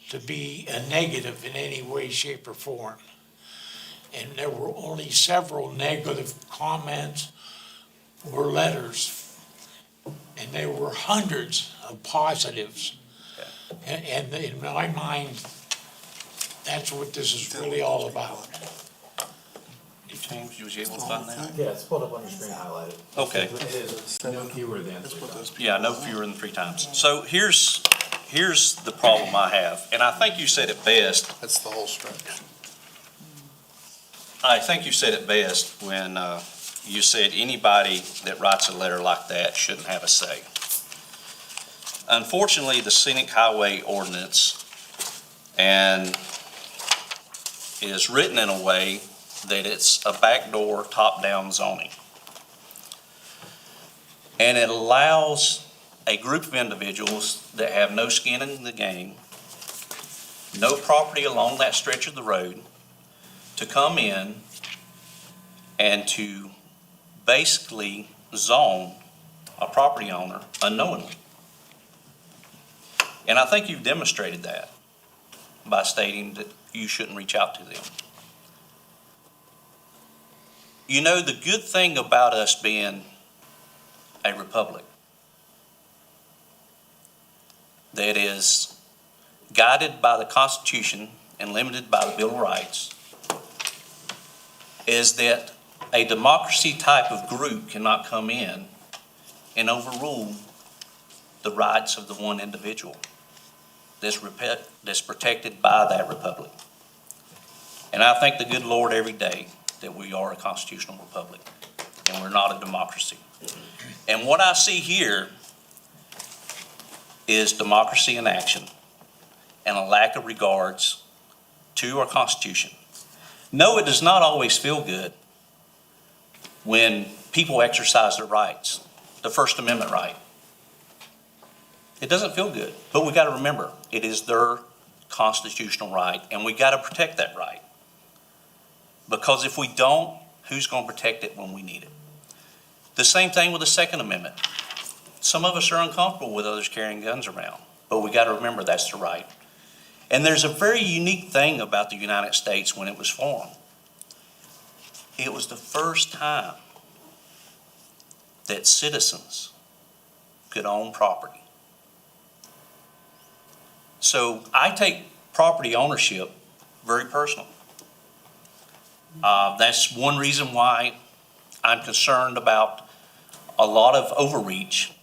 to be a negative in any way, shape, or form. And there were only several negative comments or letters, and there were hundreds of positives. And in my mind, that's what this is really all about. James, was you able to find that? Yeah, it's pulled up on your screen, highlighted. Okay. It is no keyword then. 3 times. Yeah, no fewer than 3 times. So here's the problem I have, and I think you said it best. That's the whole stretch. I think you said it best when you said anybody that writes a letter like that shouldn't have a say. Unfortunately, the scenic highway ordinance is written in a way that it's a backdoor, top-down zoning. And it allows a group of individuals that have no skin in the game, no property along that stretch of the road, to come in and to basically zone a property owner unknowingly. And I think you've demonstrated that by stating that you shouldn't reach out to them. You know, the good thing about us being a republic that is guided by the Constitution and limited by the Bill of Rights is that a democracy type of group cannot come in and overrule the rights of the one individual that's protected by that republic. And I thank the good Lord every day that we are a constitutional republic. and we're not a democracy. And what I see here is democracy in action and a lack of regards to our Constitution. No, it does not always feel good when people exercise their rights, the First Amendment right. It doesn't feel good, but we got to remember, it is their constitutional right, and we got to protect that right. Because if we don't, who's going to protect it when we need it? The same thing with the Second Amendment. Some of us are uncomfortable with others carrying guns around, but we got to remember that's the right. And there's a very unique thing about the United States when it was formed. It was the first time that citizens could own property. So I take property ownership very personal. That's one reason why I'm concerned about a lot of overreach.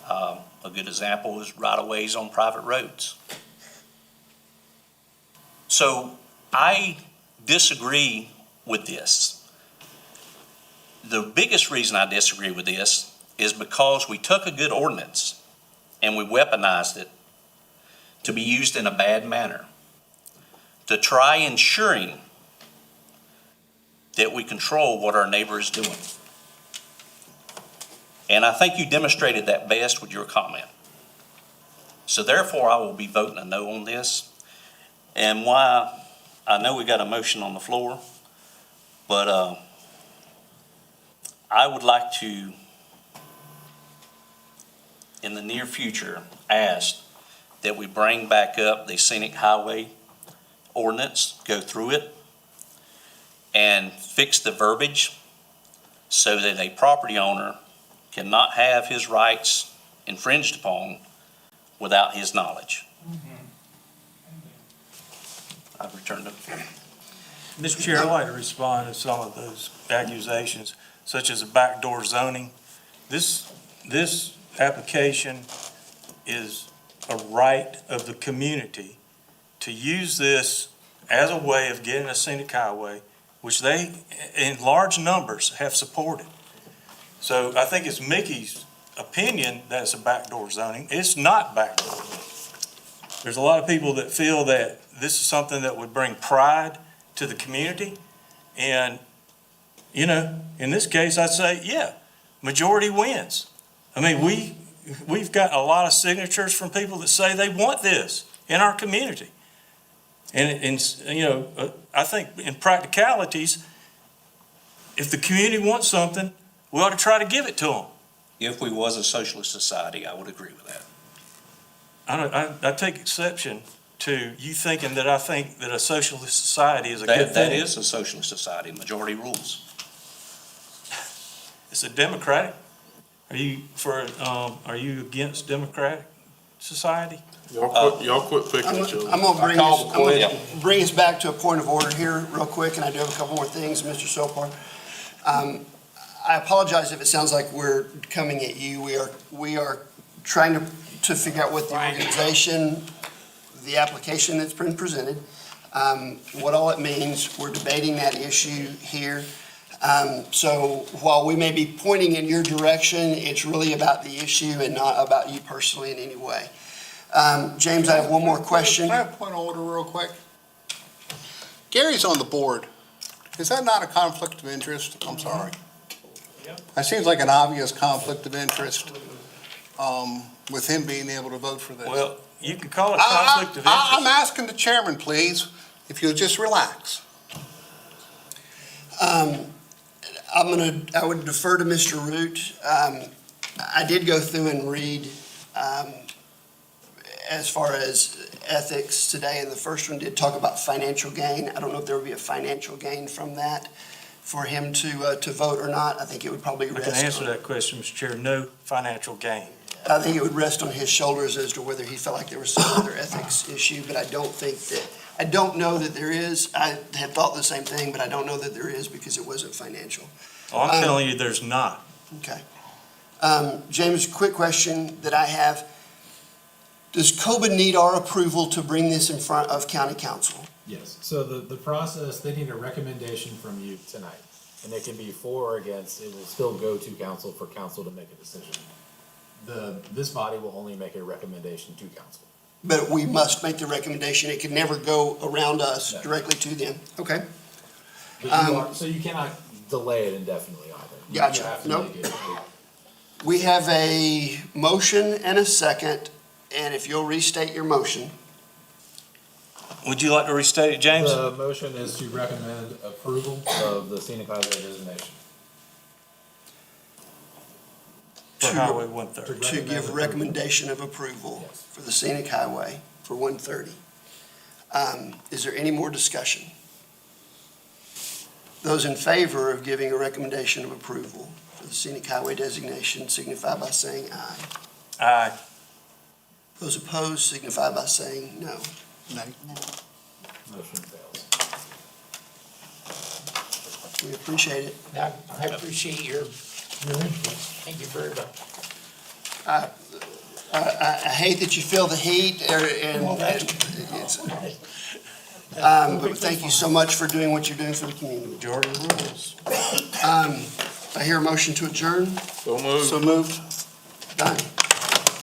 A good example is right-of-ways on private roads. So I disagree with this. The biggest reason I disagree with this is because we took a good ordinance and we weaponized it to be used in a bad manner, to try ensuring that we control what our neighbor is doing. And I think you demonstrated that best with your comment. So therefore, I will be voting a no on this. And why, I know we got a motion on the floor, but I would like to, in the near future, ask that we bring back up the scenic highway ordinance, go through it, and fix the verbiage so that a property owner cannot have his rights infringed upon without his knowledge. I've returned it. Mr. Chair, I'd like to respond to some of those accusations, such as the backdoor zoning. This application is a right of the community to use this as a way of getting a scenic highway, which they, in large numbers, have supported. So I think it's Mickey's opinion that it's a backdoor zoning. It's not backdoor zoning. There's a lot of people that feel that this is something that would bring pride to the community. And, you know, in this case, I'd say, yeah, majority wins. I mean, we've got a lot of signatures from people that say they want this in our community. And you know, I think in practicalities, if the community wants something, we ought to try to give it to them. If we was a socialist society, I would agree with that. I take exception to you thinking that I think that a socialist society is a good thing. That is a socialist society, majority rules. It's a democratic. Are you against democratic society? Y'all quit picking each other. I'm gonna bring us back to a point of order here real quick, and I do have a couple more things, Mr. Sopar. I apologize if it sounds like we're coming at you. We are trying to figure out what the organization, the application that's been presented, what all it means. We're debating that issue here. So while we may be pointing in your direction, it's really about the issue and not about you personally in any way. James, I have one more question. Can I have a point of order real quick? Gary's on the board. Is that not a conflict of interest? I'm sorry. It seems like an obvious conflict of interest, with him being able to vote for this. Well, you can call it conflict of interest. I'm asking the chairman, please, if you'll just relax. I would defer to Mr. Root. I did go through and read, as far as ethics today, and the first one did talk about financial gain. I don't know if there would be a financial gain from that for him to vote or not. I think it would probably I rest. can answer that question, Mr. Chair. No financial gain. I think it would rest on his shoulders as to whether he felt like there was some other ethics issue, but I don't know that there is. I had thought the same thing, but I don't know that there is because it wasn't financial. Oh, I'm telling you, there's not. Okay. James, quick question that I have. Does COBA need our approval to bring this in front of county council? Yes, so the process, they need a recommendation from you tonight. and it can be for or against, it will still go to council for council to make a decision. This body will only make a recommendation to council. But we must make the recommendation. It can never go around us No. directly to them. Okay. But so you cannot delay it indefinitely either. You Gotcha. have to Nope. make it We have a motion and a second, and if you'll restate your motion. Would you like to restate it, James? The motion is to recommend approval of the scenic highway designation. For Highway 130. To give recommendation of approval Yes. for the scenic highway for 130. Is there any more discussion? Those in favor of giving a recommendation of approval for the scenic highway designation signify by saying aye. Aye. Those opposed signify by saying no. Nay. Motion fails. We appreciate it. I appreciate your input. Thank you very much. I hate that you feel the heat, Well, that's- but thank you so much for doing what you're doing for the community. Jordan rules. I hear a motion to adjourn. So moved. Done.